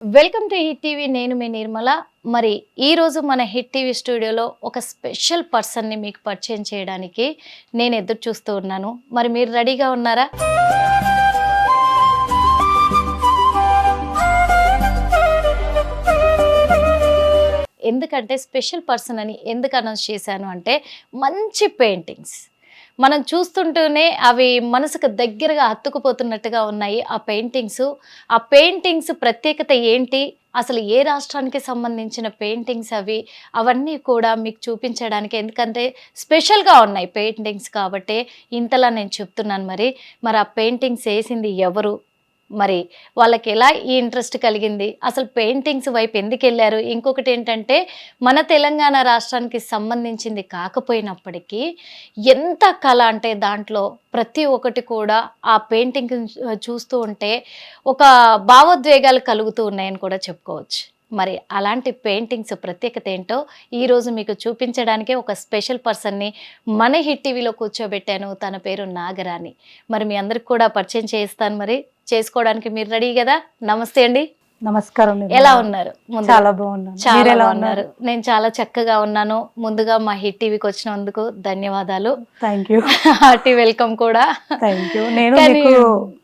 Welcome to hit TV. నేను మీ నిర్మల. మరి ఈరోజు మన హిట్ టీవీ స్టూడియోలో ఒక స్పెషల్ పర్సన్ని మీకు పరిచయం చేయడానికి నేను ఎదురు చూస్తూ ఉన్నాను. మరి మీరు రెడీగా ఉన్నారా? ఎందుకంటే స్పెషల్ పర్సన్ అని ఎందుకు అనౌన్స్ చేశాను అంటే, మంచి పెయింటింగ్స్ మనం చూస్తుంటూనే అవి మనసుకు దగ్గరగా హత్తుకుపోతున్నట్టుగా ఉన్నాయి ఆ పెయింటింగ్స్ ప్రత్యేకత ఏంటి, అసలు ఏ రాష్ట్రానికి సంబంధించిన పెయింటింగ్స్ అవన్నీ కూడా మీకు చూపించడానికి, ఎందుకంటే స్పెషల్గా ఉన్నాయి పెయింటింగ్స్ కాబట్టి ఇంతలా నేను చెప్తున్నాను. మరి ఆ పెయింటింగ్స్ వేసింది ఎవరు, మరి వాళ్ళకి ఎలా ఈ ఇంట్రెస్ట్ కలిగింది, అసలు పెయింటింగ్స్ వైపు ఎందుకు వెళ్ళారు, ఇంకొకటి ఏంటంటే మన తెలంగాణ రాష్ట్రానికి సంబంధించింది కాకపోయినప్పటికీ ఎంత కళ అంటే దాంట్లో ప్రతి ఒక్కటి కూడా ఆ పెయింటింగ్ చూస్తూ ఉంటే ఒక భావోద్వేగాలు కలుగుతూ ఉన్నాయని కూడా చెప్పుకోవచ్చు. మరి అలాంటి పెయింటింగ్స్ ప్రత్యేకత ఏంటో ఈరోజు మీకు చూపించడానికే ఒక స్పెషల్ పర్సన్ని మన హిట్ టీవీలో కూర్చోబెట్టాను. తన పేరు నాగరాణి. మరి మీ అందరికి కూడా పరిచయం చేస్తాను. మరి చేసుకోవడానికి మీరు రెడీ కదా? నమస్తే అండి. నమస్కారం. ఎలా ఉన్నారు? చాలా బాగున్నాను. చాలా బాగున్నారు. నేను చాలా చక్కగా ఉన్నాను. ముందుగా మా హిట్ టీవీకి వచ్చినందుకు ధన్యవాదాలు. Thank you. హార్టీ వెల్కమ్ కూడా. Thank you. నేను మీకు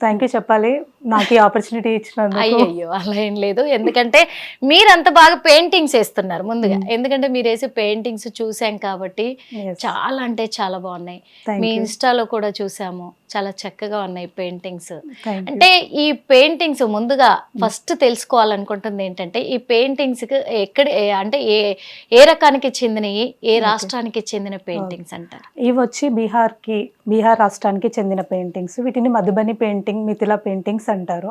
థ్యాంక్ యూ చెప్పాలి, నాకు ఈ ఆపర్చునిటీ ఇచ్చినందుకు. అయ్యో అలా ఏం లేదు, ఎందుకంటే మీరు అంత బాగా పెయింటింగ్స్ వేస్తున్నారు ముందుగా. ఎందుకంటే మీరు వేసే పెయింటింగ్స్ చూసాం కాబట్టి చాలా అంటే చాలా బాగున్నాయి. మీ ఇన్స్టాలో కూడా చూసాము, చాలా చక్కగా ఉన్నాయి పెయింటింగ్స్. అంటే ఈ పెయింటింగ్స్ ముందుగా ఫస్ట్ తెలుసుకోవాలనుకుంటుంది ఏంటంటే, ఈ పెయింటింగ్స్ ఎక్కడ అంటే ఏ రకానికి చెందినవి, ఏ రాష్ట్రానికి చెందిన పెయింటింగ్స్ అంటారు? ఇవి వచ్చి బీహార్ రాష్ట్రానికి చెందిన పెయింటింగ్స్. వీటిని మధుబని పెయింటింగ్, మిథిలా పెయింటింగ్స్ అంటారు.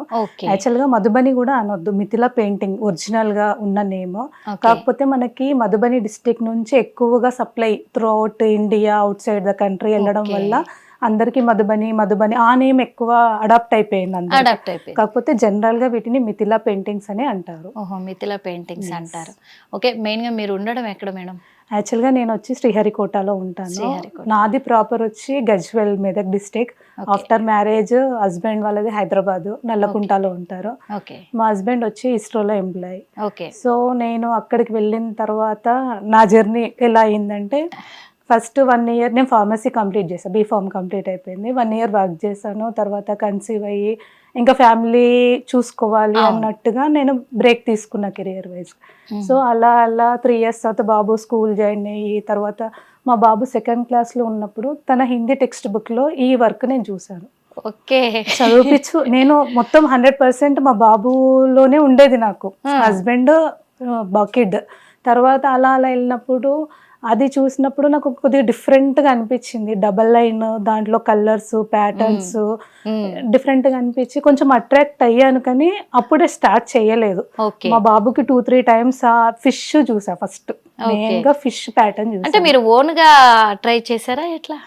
యాక్చువల్ గా మధుబని కూడా అనొద్దు, మిథిలా పెయింటింగ్ ఒరిజినల్ గా ఉన్న నేమ్. కాకపోతే మనకి మధుబని డిస్ట్రిక్ట్ నుంచి ఎక్కువగా supply through out India, out side the country వెళ్ళడం వల్ల అందరికి మధుబని ఆ నేమ్ ఎక్కువ అడాప్ట్ అయిపోయింది. కాకపోతే జనరల్ గా వీటిని మిథిలా పెయింటింగ్స్ అని అంటారు. ఓహో, మిథిలా పెయింటింగ్స్ అంటారు. ఓకే, మెయిన్ గా మీరు ఉండడం ఎక్కడ మేడం? యాక్చువల్ గా నేను వచ్చి శ్రీహరికోటలో ఉంటాను. నాది ప్రాపర్ వచ్చి Gajwel, Medak district. After marriage husband వాళ్ళది హైదరాబాద్, నల్లకుంటలో ఉంటారు. మా హస్బెండ్ వచ్చి ఇస్రోలో ఎంప్లాయ్. సో నేను అక్కడికి వెళ్ళిన తర్వాత నా జర్నీ ఎలా అయిందంటే, ఫస్ట్ 1 year నేను ఫార్మసీ కంప్లీట్ చేశాను, బీఫార్మ్ కంప్లీట్ అయిపోయింది. 1 year వర్క్ చేశాను. తర్వాత కన్సీవ్ అయ్యి ఇంకా ఫ్యామిలీ చూసుకోవాలి అన్నట్టుగా నేను బ్రేక్ తీసుకున్నా కెరియర్ వైజ్. సో అలా 3 years తర్వాత బాబు స్కూల్ జాయిన్ అయ్యి, తర్వాత మా బాబు 2nd class లో ఉన్నప్పుడు తన హిందీ టెక్స్ట్ బుక్ లో ఈ వర్క్ నేను చూశాను. ఓకే, చదివించు నేను మొత్తం 100% మా బాబులోనే ఉండేది. నాకు హస్బెండ్ బకిడ్. తర్వాత అలా వెళ్ళినప్పుడు అది చూసినప్పుడు నాకు కొద్దిగా డిఫరెంట్గా అనిపించింది. డబల్ లైన్, దాంట్లో కలర్స్, ప్యాటర్న్స్ డిఫరెంట్గా అనిపించి కొంచెం అట్రాక్ట్ అయ్యాను. కానీ అప్పుడే స్టార్ట్ చేయలేదు. మా బాబుకి 2-3 times ఆ ఫిష్ చూసా. ఫస్ట్ మెయిన్గా ఫిష్ ప్యాటర్న్ చూసా. అంటే మీరు ఓన్ గా ట్రై చేశారా ఎట్లా?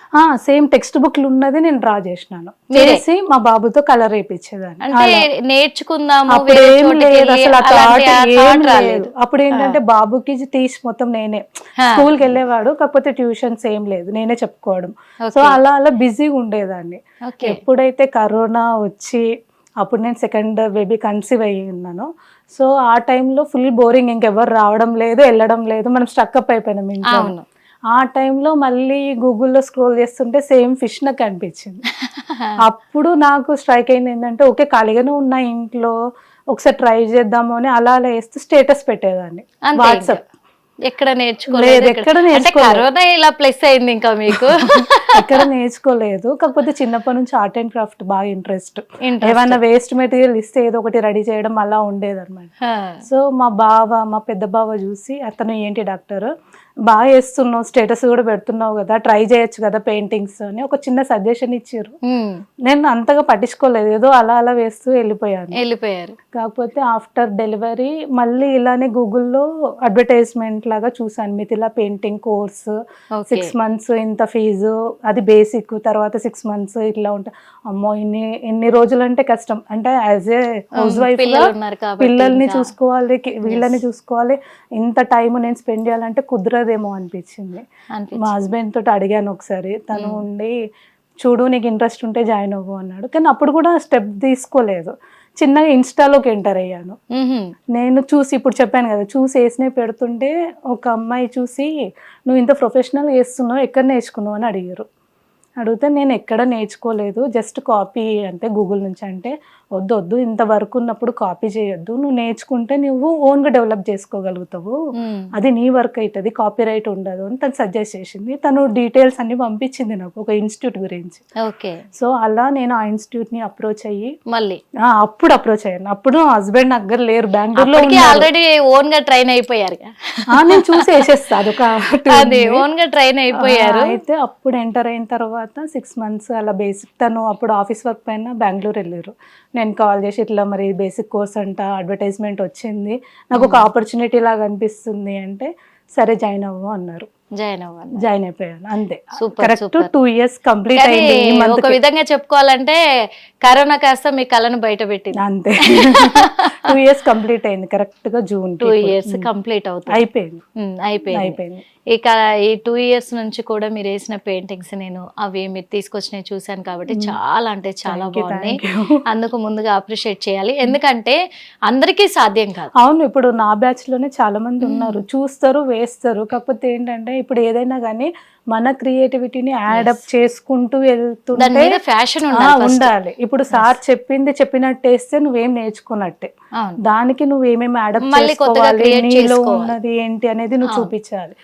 సేమ్ టెక్స్ట్ బుక్ ఉన్నది నేను డ్రా చేసినాను, చేసి మా బాబుతో కలర్ వేయించేదాన్ని. అంటే నేర్చుకుందాము అప్పుడు ఏం లేదు, అసలు ఆ థాట్ ఏం లేదు. అప్పుడు ఏంటంటే బాబుకి తీసి మొత్తం నేనే, స్కూల్కి వెళ్ళేవాడు కాకపోతే ట్యూషన్స్ ఏం లేదు, నేనే చెప్పుకోవడం. సో అలా బిజీగా ఉండేదాన్ని. ఎప్పుడైతే కరోనా వచ్చి అప్పుడు నేను 2nd baby కన్సీవ్ అయ్యి ఉన్నాను. సో ఆ టైంలో ఫుల్ బోరింగ్, ఇంకెవరు రావడం లేదు, వెళ్ళడం లేదు, మనం స్ట్రక్అప్ అయిపోయినాం ఇంట్లో. ఆ టైంలో మళ్ళీ గూగుల్లో స్క్రోల్ చేస్తుంటే సేమ్ ఫిష్ నాకు అనిపించింది. అప్పుడు నాకు స్ట్రైక్ అయింది ఏంటంటే, ఓకే ఖాళీగానే ఉన్న ఇంట్లో ఒకసారి ట్రై చేద్దాము అని అలా వేస్తూ స్టేటస్ పెట్టేదాన్ని వాట్సాప్. ఎక్కడ నేర్చుకోలేదు, కరోనా ఇలా ప్లస్ అయింది ఇంకా మీకు. ఎక్కడ నేర్చుకోలేదు, కాకపోతే చిన్నప్పటి నుంచి ఆర్ట్ అండ్ క్రాఫ్ట్ బాగా ఇంట్రెస్ట్. ఏమన్నా వేస్ట్ మెటీరియల్ ఇస్తే ఏదో ఒకటి రెడీ చేయడం అలా ఉండేది అనమాట. సో మా పెద్ద బావ చూసి, అతను ఏంటి డాక్టర్, బాగా వేస్తున్నావు, స్టేటస్ కూడా పెడుతున్నావు కదా, ట్రై చేయొచ్చు కదా పెయింటింగ్స్ అని ఒక చిన్న సజెషన్ ఇచ్చారు. నేను అంతగా పట్టించుకోలేదు, ఏదో అలా వేస్తూ వెళ్ళిపోయారు. కాకపోతే ఆఫ్టర్ డెలివరీ మళ్ళీ ఇలానే గూగుల్లో అడ్వర్టైజ్మెంట్ లాగా చూసాను, మిథిలా పెయింటింగ్ కోర్స్ 6 months ఇంత ఫీజు, అది బేసిక్, తర్వాత 6 months ఇట్లా ఉంటా. అమ్మో ఎన్ని రోజులు అంటే కష్టం. అంటే యాజ్ ఏ హౌస్ వైఫ్ పిల్లల్ని చూసుకోవాలి, వీళ్ళని చూసుకోవాలి, ఇంత టైం నేను స్పెండ్ చేయాలంటే కుదరదేమో అనిపించింది. మా హస్బెండ్ తోటి అడిగాను ఒకసారి, తను ఉండి చూడు నీకు ఇంట్రెస్ట్ ఉంటే జాయిన్ అవ్వు అన్నాడు. కానీ అప్పుడు కూడా స్టెప్ తీసుకోలేదు. చిన్నగా ఇన్స్టాలోకి ఎంటర్ అయ్యాను. నేను చూసి ఇప్పుడు చెప్పాను కదా, చూసి వేసినవి పెడుతుంటే ఒక అమ్మాయి చూసి నువ్వు ఇంత ప్రొఫెషనల్ వేస్తున్నావు, ఎక్కడ నేర్చుకున్నావు అని అడిగారు. అడిగితే నేను ఎక్కడ నేర్చుకోలేదు, జస్ట్ కాపీ అంటే గూగుల్ నుంచి. అంటే వద్దు ఇంత వర్క్ ఉన్నప్పుడు కాపీ చేయొద్దు, నువ్వు నేర్చుకుంటే నువ్వు ఓన్గా డెవలప్ చేసుకోగలుగుతావు, అది నీ వర్క్ అవుతుంది, కాపీ రైట్ ఉండదు అని తను సజెస్ట్ చేసింది. తను డీటెయిల్స్ అన్ని పంపించింది నాకు ఒక ఇన్స్టిట్యూట్ గురించి. ఓకే. సో అలా నేను ఆ ఇన్స్టిట్యూట్ని అప్రోచ్ అయ్యి మళ్ళీ అప్పుడు అప్రోచ్ అయ్యాను. అప్పుడు హస్బెండ్ దగ్గర లేరు, బెంగళూరులో ఆల్రెడీ ఓన్ గా ట్రైన్ అయిపోయారు. నేను చూసి వేసేస్తా అదొక ఓన్ గా ట్రైన్ అయిపోయారు. అయితే అప్పుడు ఎంటర్ అయిన తర్వాత 6 months అలా బేసిక్, తను అప్పుడు ఆఫీస్ వర్క్ పైన బెంగళూరు వెళ్ళారు. నేను కాల్ చేసి ఇట్లా మరి బేసిక్ కోర్స్ అంట అడ్వర్టైజ్మెంట్ వచ్చింది, నాకు ఒక ఆపర్చునిటీ లాగా అనిపిస్తుంది అంటే సరే జాయిన్ అవ్వు అన్నారు. జాయిన్ అయిపోయాను అంతే. కరెక్ట్ 2 years కంప్లీట్ అయింది. ఒక విధంగా చెప్పుకోవాలంటే కరోనా కాస్త మీ కళను బయట పెట్టింది అంతే. 2 years కంప్లీట్ అయింది కరెక్ట్ గా జూన్. 2 years కంప్లీట్ అవుతుంది. అయిపోయింది. ఇక ఈ 2 years నుంచి కూడా మీరు వేసిన పెయింటింగ్స్ నేను అవి మీరు తీసుకొచ్చినవి చూశాను కాబట్టి చాలా అంటే చాలా బాగున్నాయి. అందుకు ముందుగా అప్రిషియేట్ చేయాలి, ఎందుకంటే అందరికీ సాధ్యం కాదు. అవును, ఇప్పుడు నా బ్యాచ్ లోనే చాలా మంది ఉన్నారు, చూస్తారు వేస్తారు. కాకపోతే ఏంటంటే ఇప్పుడు ఏదైనా కానీ మన క్రియేటివిటీని యాడప్ చేసుకుంటూ వెళ్తుంటే ఫ్యాషన్ ఉండాలి. ఇప్పుడు సార్ చెప్పినట్టు వేస్తే నువ్వేం నేర్చుకున్నట్టే, దానికి నువ్వేమేమి యాడప్ చేసుకోవాలి, నీలో ఉన్నది ఏంటి అనేది నువ్వు చూపించాలి.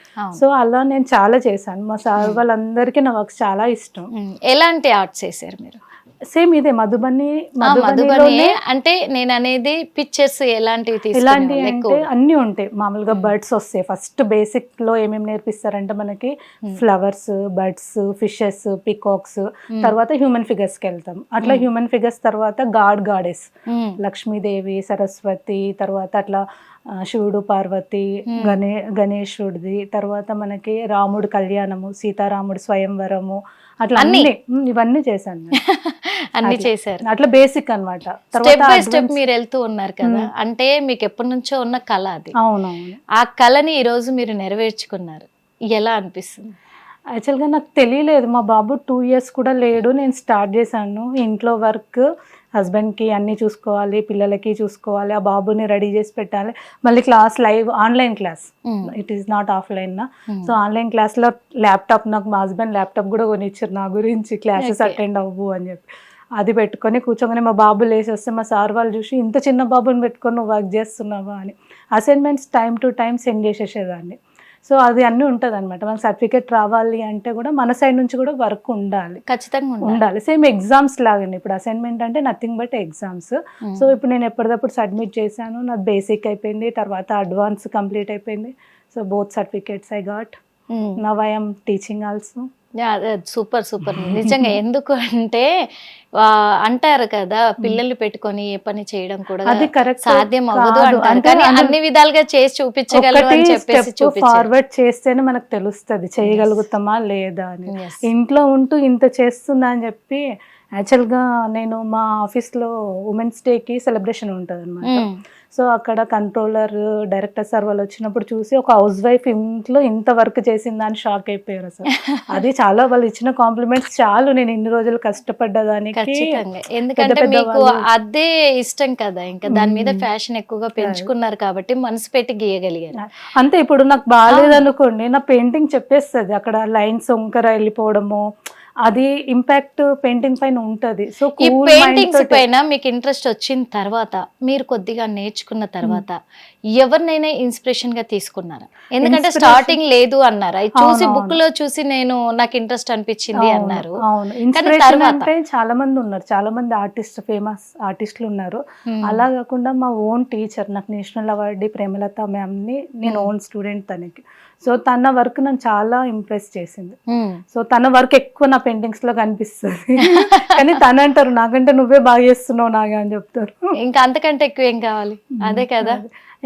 సో అలా నేను చాలా చేశాను. మా సార్ వాళ్ళందరికీ నా వర్క్స్ చాలా ఇష్టం. ఎలాంటి ఆర్ట్స్ చేశారు మీరు? సేమ్ ఇదే మధుబని అంటే నేను అనేది పిక్చర్స్ ఎలాంటివి అంటే అన్ని ఉంటాయి. మామూలుగా బర్డ్స్ వస్తాయి. ఫస్ట్ బేసిక్ లో ఏమేమి నేర్పిస్తారంటే మనకి ఫ్లవర్స్, బర్డ్స్, ఫిషెస్, పికాక్స్, తర్వాత హ్యూమన్ ఫిగర్స్ కి వెళ్తాం. అట్లా హ్యూమన్ ఫిగర్స్ తర్వాత గాడెస్ లక్ష్మీదేవి, సరస్వతి, తర్వాత అట్లా శివుడు, పార్వతి, గణేశుడిది, తర్వాత మనకి రాముడు కళ్యాణము, సీతారాముడు స్వయంవరము, అట్లా ఇవన్నీ చేశాను. అన్ని చేశారు. అట్లా బేసిక్ అన్నమాట. స్టెప్ బై స్టెప్ మీరు వెళ్తూ ఉన్నారు కదా, అంటే మీకు ఎప్పటి నుంచో ఉన్న కళ అది. అవునవును. ఆ కళని ఈ రోజు మీరు నెరవేర్చుకున్నారు, ఎలా అనిపిస్తుంది? యాక్చువల్గా నాకు తెలియలేదు, మా బాబు 2 years కూడా లేడు, నేను స్టార్ట్ చేశాను. ఇంట్లో వర్క్, హస్బెండ్కి అన్నీ చూసుకోవాలి, పిల్లలకి చూసుకోవాలి, ఆ బాబుని రెడీ చేసి పెట్టాలి, మళ్ళీ class live online class, it is not offline. So online క్లాస్లో ల్యాప్టాప్, నాకు మా హస్బెండ్ ల్యాప్టాప్ కూడా కొనిచ్చారు నా గురించి, క్లాసెస్ అటెండ్ అవ్వు అని చెప్పి. అది పెట్టుకొని కూర్చోగానే మా బాబు లేచి వస్తే మా సార్ వాళ్ళు చూసి ఇంత చిన్న బాబుని పెట్టుకొని నువ్వు వర్క్ చేస్తున్నావా అని assignments time to time send చేసేసేదాన్ని. సో అది అన్నీ ఉంటుంది అనమాట. మనకు సర్టిఫికేట్ రావాలి అంటే కూడా మన సైడ్ నుంచి కూడా వర్క్ ఉండాలి, ఖచ్చితంగా ఉండాలి. సేమ్ ఎగ్జామ్స్ లాగానే, ఇప్పుడు అసైన్మెంట్ అంటే నథింగ్ బట్ ఎగ్జామ్స్. సో ఇప్పుడు నేను ఎప్పటికప్పుడు సబ్మిట్ చేశాను, నాది బేసిక్ అయిపోయింది, తర్వాత అడ్వాన్స్ కంప్లీట్ అయిపోయింది. So both certificates I got. Now I am teaching also. Super super నిజంగా. ఎందుకు అంటే అంటారు కదా, పిల్లల్ని పెట్టుకొని ఏ పని చేయడం కూడా అది కరెక్ట్ సాధ్యం అవ్వదు అంటారు, కానీ అన్ని విధాలుగా చేసి చూపించగలరు అని చెప్పేసి ఫార్వర్డ్ చేస్తేనే మనకు తెలుస్తుంది చేయగలుగుతామా లేదా అని. ఇంట్లో ఉంటూ ఇంత చేస్తుందా అని చెప్పి, యాక్చువల్గా నేను మా ఆఫీస్లో ఉమెన్స్ డేకి సెలబ్రేషన్ ఉంటుంది అనమాట. సో అక్కడ కంట్రోలర్, డైరెక్టర్ సార్ వాళ్ళు వచ్చినప్పుడు చూసి ఒక హౌస్ వైఫ్ ఇంట్లో ఇంత వర్క్ చేసిందా అని షాక్ అయిపోయారు అసలు. అది చాలా, వాళ్ళు ఇచ్చిన కాంప్లిమెంట్స్ చాలు, నేను ఇన్ని రోజులు కష్టపడ్డదానికి. ఎందుకంటే మీకు అదే ఇష్టం కదా, ఇంకా దాని మీద ఫ్యాషన్ ఎక్కువగా పెంచుకున్నారు కాబట్టి మనసు పెట్టి గీయగలిగారు అంతే. ఇప్పుడు నాకు బాగాలేదనుకోండి, నా పెయింటింగ్ చెప్పేస్తుంది, అక్కడ లైన్స్ వంకర వెళ్ళిపోవడము, అది ఇంపాక్ట్ పెయింటింగ్ పైన ఉంటది. సో ఈ పెయింటింగ్స్ పైన మీకు ఇంట్రెస్ట్ వచ్చిన తర్వాత, మీరు కొద్దిగా నేర్చుకున్న తర్వాత ఎవరినైనా ఇన్స్పిరేషన్ గా తీసుకున్నారా? ఎందుకంటే స్టార్టింగ్ లేదు అన్నారు, అది చూసి బుక్ లో చూసి నాకు ఇంట్రెస్ట్ అనిపించింది అన్నారు. అంటే చాలా మంది ఉన్నారు, చాలా మంది ఫేమస్ ఆర్టిస్టులు ఉన్నారు. అలా కాకుండా మా ఓన్ టీచర్, నాకు నేషనల్ అవార్డు ప్రేమలత మ్యామ్ ని, నేను ఓన్ స్టూడెంట్ తనకి. సో తన వర్క్ నన్ను చాలా ఇంప్రెస్ చేసింది. సో తన వర్క్ ఎక్కువ నా పెయింటింగ్స్ లో కనిపిస్తుంది, కానీ తను అంటారు నాకంటే నువ్వే బాగా చేస్తున్నావు నాగా అని చెప్తారు. ఇంకా అంతకంటే ఎక్కువ ఏం కావాలి, అదే కదా.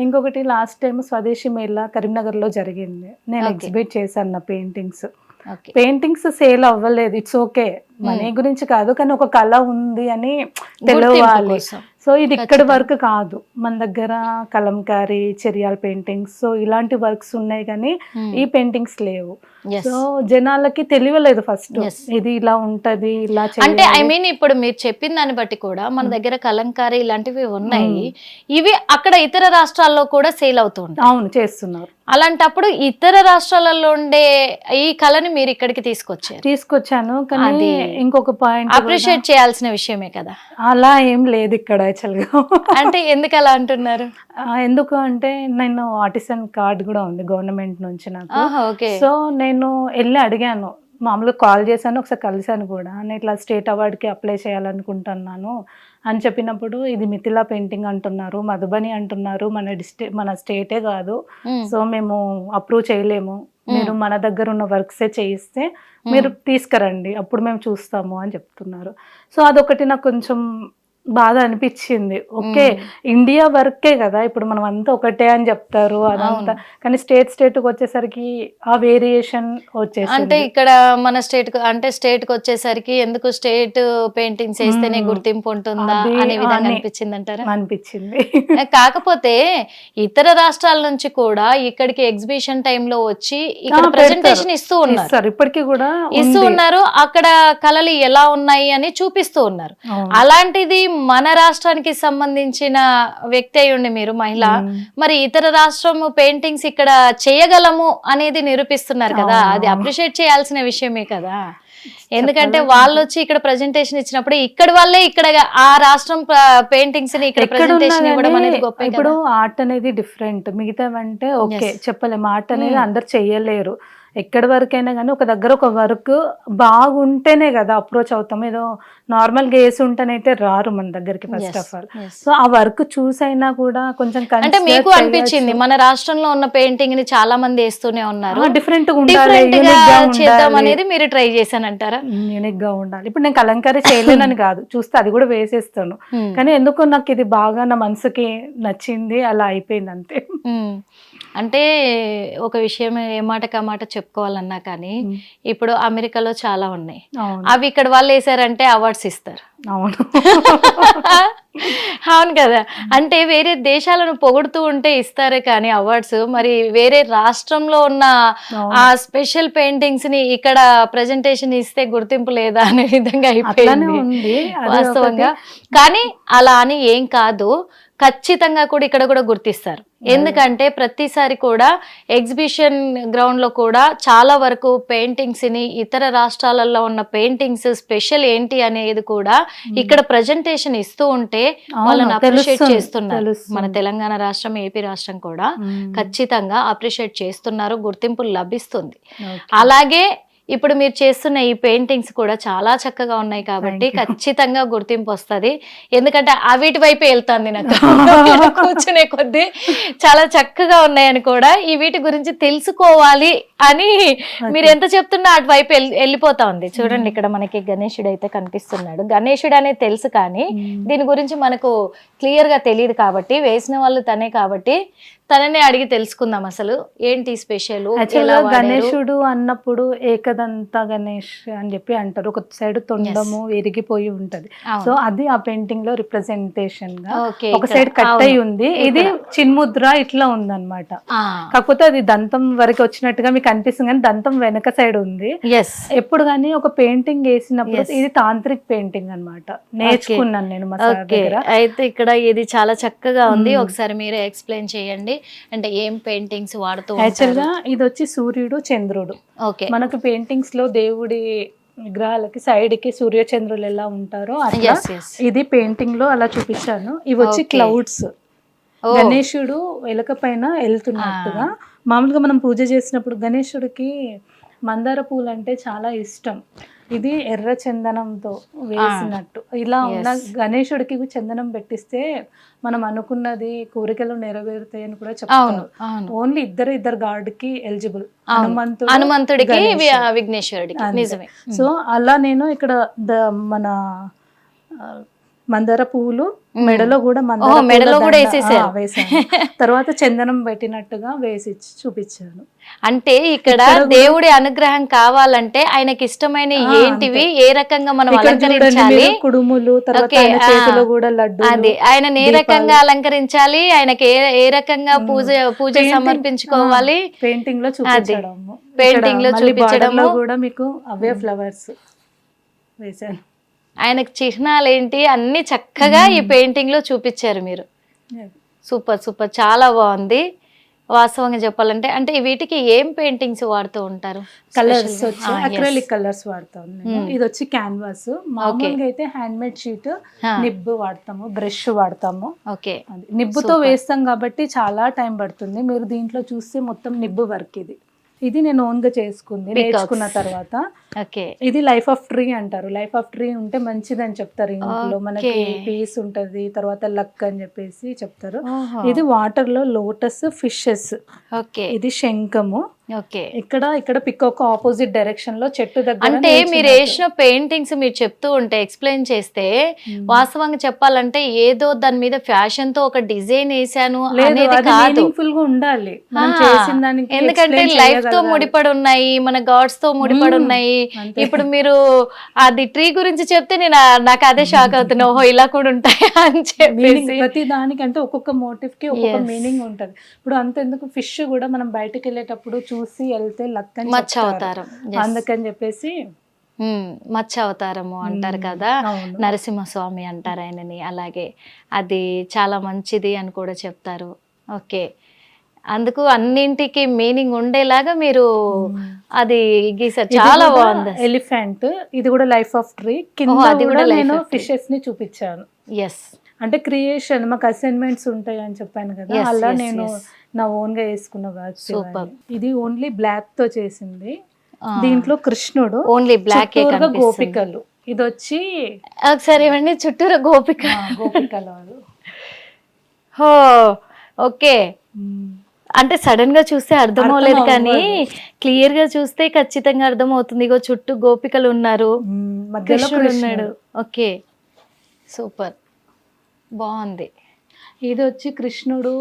ఇంకొకటి, లాస్ట్ టైం స్వదేశీ మేళా కరీంనగర్ లో జరిగింది, నేను ఎగ్జిబిట్ చేశాను నా పెయింటింగ్స్. సేల్ అవ్వలేదు, ఇట్స్ ఓకే, మనీ గురించి కాదు, కానీ ఒక కళ ఉంది అని తెలవాలి. కోసం. సో ఇది ఇక్కడి వర్క్ కాదు, మన దగ్గర కలంకారీ, చెరియాల పెయింటింగ్స్, సో ఇలాంటి వర్క్స్ ఉన్నాయి కానీ ఈ పెయింటింగ్స్ లేవు. సో జనాలకి తెలియలేదు ఫస్ట్ ఇది ఇలా ఉంటది, ఇలా అంటే ఐ మీన్ ఇప్పుడు మీరు చెప్పిన దాన్ని బట్టి కూడా మన దగ్గర కలంకారీ ఇలాంటివి ఉన్నాయి, ఇవి అక్కడ ఇతర రాష్ట్రాల్లో కూడా సేల్ అవుతూ ఉంటాయి. అవును, చేస్తున్నారు. అలాంటప్పుడు ఇతర రాష్ట్రాలలో ఉండే ఈ కళని మీరు ఇక్కడికి తీసుకొచ్చాను. కానీ ఇంకొక పాయింట్ అప్రిషియేట్ చేయాల్సిన విషయమే కదా. అలా ఏం లేదు ఇక్కడ యాక్చువల్ గా. అంటే ఎందుకు అలా అంటున్నారు? ఎందుకు అంటే నేను ఆర్టిసన్ కార్డ్ కూడా ఉంది గవర్నమెంట్ నుంచి నాకు. సో నేను వెళ్ళి అడిగాను, మామూలుగా కాల్ చేశాను, ఒకసారి కలిసాను కూడా. నేను ఇట్లా స్టేట్ అవార్డ్కి అప్లై చేయాలనుకుంటున్నాను అని చెప్పినప్పుడు, ఇది మిథిలా పెయింటింగ్ అంటున్నారు, మధుబని అంటున్నారు, మన స్టేటే కాదు, సో మేము అప్రూవ్ చేయలేము, మీరు మన దగ్గర ఉన్న వర్క్సే చేయిస్తే మీరు తీసుకురండి, అప్పుడు మేము చూస్తాము అని చెప్తున్నారు. సో అదొకటి నాకు కొంచెం బాధ అనిపించింది. ఓకే, ఇండియా వర్కే కదా, ఇప్పుడు మనం అంతా ఒకటే అని చెప్తారు అదంతా, కానీ స్టేట్కి వచ్చేసరికి ఆ వేరియేషన్ వచ్చేసి, అంటే ఇక్కడ మన స్టేట్ కి వచ్చేసరికి ఎందుకు స్టేట్ పెయింటింగ్స్ వేస్తేనే గుర్తింపు ఉంటుందా అనే విధంగా అనిపించింది అంటారా? అనిపించింది. కాకపోతే ఇతర రాష్ట్రాల నుంచి కూడా ఇక్కడికి ఎగ్జిబిషన్ టైంలో వచ్చి ఇక్కడ ప్రెజెంటేషన్ ఇస్తూ ఉన్నారు, ఇప్పటికీ కూడా ఇస్తూ ఉన్నారు, అక్కడ కళలు ఎలా ఉన్నాయి అని చూపిస్తూ ఉన్నారు. అలాంటిది మన రాష్ట్రానికి సంబంధించిన వ్యక్తి అయ్యుండి మీరు మహిళ, మరి ఇతర రాష్ట్రం పెయింటింగ్స్ ఇక్కడ చేయగలము అనేది నిరూపిస్తున్నారు కదా, అది అప్రిషియేట్ చేయాల్సిన విషయమే కదా. ఎందుకంటే వాళ్ళు వచ్చి ఇక్కడ ప్రెజెంటేషన్ ఇచ్చినప్పుడు ఇక్కడ వాళ్ళే ఇక్కడ ఆ రాష్ట్రం పెయింటింగ్స్ ని ఇక్కడ ప్రెజెంటేషన్ ఇవ్వడం అనేది గొప్ప. ఇప్పుడు ఆర్ట్ అనేది డిఫరెంట్, మిగతావంటే ఓకే చెప్పలేము, ఆర్ట్ అనేది అందరు చెయ్యలేరు. ఎక్కడి వరకైనా కానీ ఒక దగ్గర ఒక వర్క్ బాగుంటేనే కదా అప్రోచ్ అవుతాం, ఏదో నార్మల్గా వేసి ఉంటేనైతే రారు మన దగ్గరికి ఫస్ట్ ఆఫ్ ఆల్. సో ఆ వర్క్ చూసైనా కూడా కొంచెం, అంటే మీకు అనిపించింది మన రాష్ట్రంలో ఉన్న పెయింటింగ్ ని చాలా మంది వేస్తూనే ఉన్నారు, డిఫరెంట్ చేద్దాం అనేది మీరు ట్రై చేశానంటారా? యూనిక్ గా ఉండాలి. ఇప్పుడు నేను కలంకారీ చేయలేనని కాదు, చూస్తే అది కూడా వేసేస్తాను, కానీ ఎందుకో నాకు ఇది బాగా నా మనసుకి నచ్చింది, అలా అయిపోయింది అంతే. అంటే ఒక విషయం ఏ మాటకి ఆ మాట చెప్పుకోవాలన్నా కానీ ఇప్పుడు అమెరికాలో చాలా ఉన్నాయి, అవి ఇక్కడ వాళ్ళు వేసారంటే అవార్డ్స్ ఇస్తారు. అవును అవును కదా, అంటే వేరే దేశాలను పొగుడుతూ ఉంటే ఇస్తారే కానీ అవార్డ్స్, మరి వేరే రాష్ట్రంలో ఉన్న ఆ స్పెషల్ పెయింటింగ్స్ ని ఇక్కడ ప్రెజెంటేషన్ ఇస్తే గుర్తింపు లేదా అనే విధంగా అయిపోయింది వాస్తవంగా. కానీ అలా అని ఏం కాదు, ఖచ్చితంగా కూడా ఇక్కడ కూడా గుర్తిస్తారు. ఎందుకంటే ప్రతిసారి కూడా ఎగ్జిబిషన్ గ్రౌండ్ లో కూడా చాలా వరకు పెయింటింగ్స్ ని, ఇతర రాష్ట్రాలలో ఉన్న పెయింటింగ్స్ స్పెషల్ ఏంటి అనేది కూడా ఇక్కడ ప్రెజెంటేషన్ ఇస్తూ ఉంటే వాళ్ళని అప్రిషియేట్ చేస్తున్నారు. మన తెలంగాణ రాష్ట్రం, ఏపీ రాష్ట్రం కూడా ఖచ్చితంగా అప్రిషియేట్ చేస్తున్నారు, గుర్తింపు లభిస్తుంది. అలాగే ఇప్పుడు మీరు చేస్తున్న ఈ పెయింటింగ్స్ కూడా చాలా చక్కగా ఉన్నాయి కాబట్టి ఖచ్చితంగా గుర్తింపు వస్తుంది. ఎందుకంటే వీటి వైపు వెళ్తాంది నాకు కూర్చునే కొద్దీ, చాలా చక్కగా ఉన్నాయని కూడా ఈ వీటి గురించి తెలుసుకోవాలి అని మీరు ఎంత చెప్తున్నా అటువైపు వెళ్ళిపోతా ఉంది. చూడండి, ఇక్కడ మనకి గణేశుడు అయితే కనిపిస్తున్నాడు. గణేశుడు అనేది తెలుసు కానీ దీని గురించి మనకు క్లియర్ గా తెలియదు కాబట్టి, వేసిన వాళ్ళు తనే కాబట్టి తననే అడిగి తెలుసుకుందాం అసలు ఏంటి స్పెషల్. గణేశుడు అన్నప్పుడు ఏకదంత గణేష్ అని చెప్పి అంటారు, ఒక సైడ్ తొండము విరిగిపోయి ఉంటది, సో అది ఆ పెయింటింగ్ లో రిప్రజెంటేషన్ గా ఒక సైడ్ కట్ అయి ఉంది, ఇది చిన్ముద్ర ఇట్లా ఉంది అనమాట. కాకపోతే అది దంతం వరకు వచ్చినట్టుగా మీకు అనిపిస్తుంది కానీ దంతం వెనక సైడ్ ఉంది. ఎప్పుడు కానీ ఒక పెయింటింగ్ వేసినప్పుడు ఇది తాంత్రిక్ పెయింటింగ్ అన్నమాట, నేర్చుకున్నాను నేను మా సార్ దగ్గర. అయితే ఇక్కడ ఇది చాలా చక్కగా ఉంది, ఒకసారి మీరే ఎక్స్ప్లెయిన్ చేయండి. అంటే ఏం పెయింటింగ్స్ వాడుతూ యాక్చువల్ గా ఇది వచ్చి సూర్యుడు, చంద్రుడు. మనకు పెయింటింగ్స్ లో దేవుడి విగ్రహాలకి సైడ్ కి సూర్య చంద్రులు ఎలా ఉంటారో అట్లా ఇది పెయింటింగ్ లో అలా చూపించాను. ఇవి వచ్చి క్లౌడ్స్, గణేశుడు ఎలక పైన వెళ్తున్నట్టుగా. మామూలుగా మనం పూజ చేసినప్పుడు గణేశుడికి మందార పూలు అంటే చాలా ఇష్టం, ఇది ఎర్ర చందనంతో వేసినట్టు. ఇలా ఉన్న గణేశుడికి చందనం పెట్టిస్తే మనం అనుకున్నది కోరికలు నెరవేరుతాయి అని కూడా చెప్తారు. ఓన్లీ ఇద్దరు గాడ్ కి ఎలిజిబుల్, హనుమంతుడికి, విఘ్నేశ్వరుడికి. నిజమే. సో అలా నేను ఇక్కడ మన మందార పువ్వులు, మెడలో కూడా మందార ఓహో, మెడలో పూల కూడా దండ, వేసేసారు. వేసాను. తర్వాత చందనం పెట్టినట్టుగా వేసి చూపించాను. అంటే ఇక్కడ దేవుడి అనుగ్రహం కావాలంటే ఆయనకి ఇష్టమైన ఏంటివి ఏ రకంగా మనం ఇక్కడ చూడండి అలంకరించాలి, మీరు కుడుములు, తర్వాత ఓకే, ఆయన చేతిలో కూడా లడ్డు, అది ఆయన ఏ రకంగా అలంకరించాలి, ఆయనకి ఏ రకంగా పూజ సమర్పించుకోవాలి, పెయింటింగ్ లో చూపించడము. పెయింటింగ్ లో మళ్ళీ border చూపించడము, లో కూడా మీకు అవే ఫ్లవర్స్ వేసాను. ఆయనకి చిహ్నాలు ఏంటి అన్ని చక్కగా ఈ పెయింటింగ్ లో చూపించారు మీరు. సూపర్ సూపర్, చాలా బాగుంది. వాస్తవంగా చెప్పాలంటే అంటే వీటికి ఏం పెయింటింగ్స్ వాడుతూ ఉంటారు? కలర్స్ వచ్చి అక్రిలిక్ కలర్స్ వాడతాను నేను. ఇది వచ్చి క్యాన్వాస్. మామూలుగా అయితే హ్యాండ్ మేడ్ షీట్, నిబ్ వాడతాము, బ్రష్ వాడతాము. ఓకే, నిబ్బుతో వేస్తాం కాబట్టి చాలా టైం పడుతుంది. మీరు దీంట్లో చూస్తే మొత్తం నిబ్బు వర్క్. ఇది నేను ఓన్ గా చేసుకుంది నేర్చుకున్న తర్వాత. ఓకే, ఇది లైఫ్ ఆఫ్ ట్రీ అంటారు. లైఫ్ ఆఫ్ ట్రీ ఉంటే మంచిది అని చెప్తారు. ఇంట్లో మనకి పీస్ ఉంటది, తర్వాత లక్ అని చెప్పేసి చెప్తారు. ఇది వాటర్ లో లోటస్, ఫిషెస్. ఓకే, ఇది శంఖము. ఓకే, ఇక్కడ పికాక్ ఆపోజిట్ డైరెక్షన్ లో చెట్టు దగ్గర. అంటే మీరు వేసిన పెయింటింగ్స్ మీరు చెప్తూ ఉంటే ఎక్స్ప్లెయిన్ చేస్తే వాస్తవంగా చెప్పాలంటే ఏదో దాని మీద ఫ్యాషన్ తో ఒక డిజైన్ వేసాను అనేది కాదు, మీనింగ్ఫుల్ గా ఉండాలి మనం చేసిన దానికి. ఎందుకంటే లైఫ్ తో ముడిపడి ఉన్నాయి, మన గాడ్స్ తో ముడిపడి ఉన్నాయి. ఇప్పుడు మీరు అది ట్రీ గురించి చెప్తే నాకు అదే షాక్ అవుతున్నా, ఓహో ఇలా కూడా ఉంటాయా అని చెప్పేసి. ప్రతి దానికంటే ఒక్కొక్క మోటివ్ కి ఒక్కొక్క మీనింగ్ ఉంటది. ఇప్పుడు అంతెందుకు ఫిష్ కూడా మనం బయటకు వెళ్ళేటప్పుడు చూసి వెళ్తే లక్ అని మచ్చ అవతారం, అందుకని చెప్పేసి మచ్చ అవతారము అంటారు కదా, నరసింహస్వామి అంటారు ఆయనని. అలాగే అది చాలా మంచిది అని కూడా చెప్తారు. ఓకే, అందుకు అన్నింటికి మీనింగ్ ఉండేలాగా మీరు అది గీసారు, చాలా బాగుంది. ఎలిఫెంట్, ఇది కూడా లైఫ్ ఆఫ్ ట్రీ. కింద అది కూడా నేను ఫిషెస్ ని చూపించాను. ఎస్, అంటే క్రియేషన్, మాకు అసైన్మెంట్స్ ఉంటాయి అని చెప్పాను కదా, అలా నేను నా ఓన్ గా వేసుకున్న వర్క్. సూపర్. ఇది ఓన్లీ బ్లాక్ తో చేసింది. దీంట్లో కృష్ణుడు, ఓన్లీ బ్లాక్, గోపికలు. ఇది వచ్చి ఒకసారి ఇవన్నీ చుట్టూరా గోపికలు. ఓకే, అంటే సడన్ గా చూస్తే అర్థం అవ్వలేదు, కానీ క్లియర్ గా చూస్తే ఖచ్చితంగా అర్థం అవుతుంది. ఇగో చుట్టూ గోపికలు ఉన్నారు, కృష్ణుడు ఉన్నాడు. ఓకే, సూపర్, బాగుంది. ఇది వచ్చి కృష్ణుడు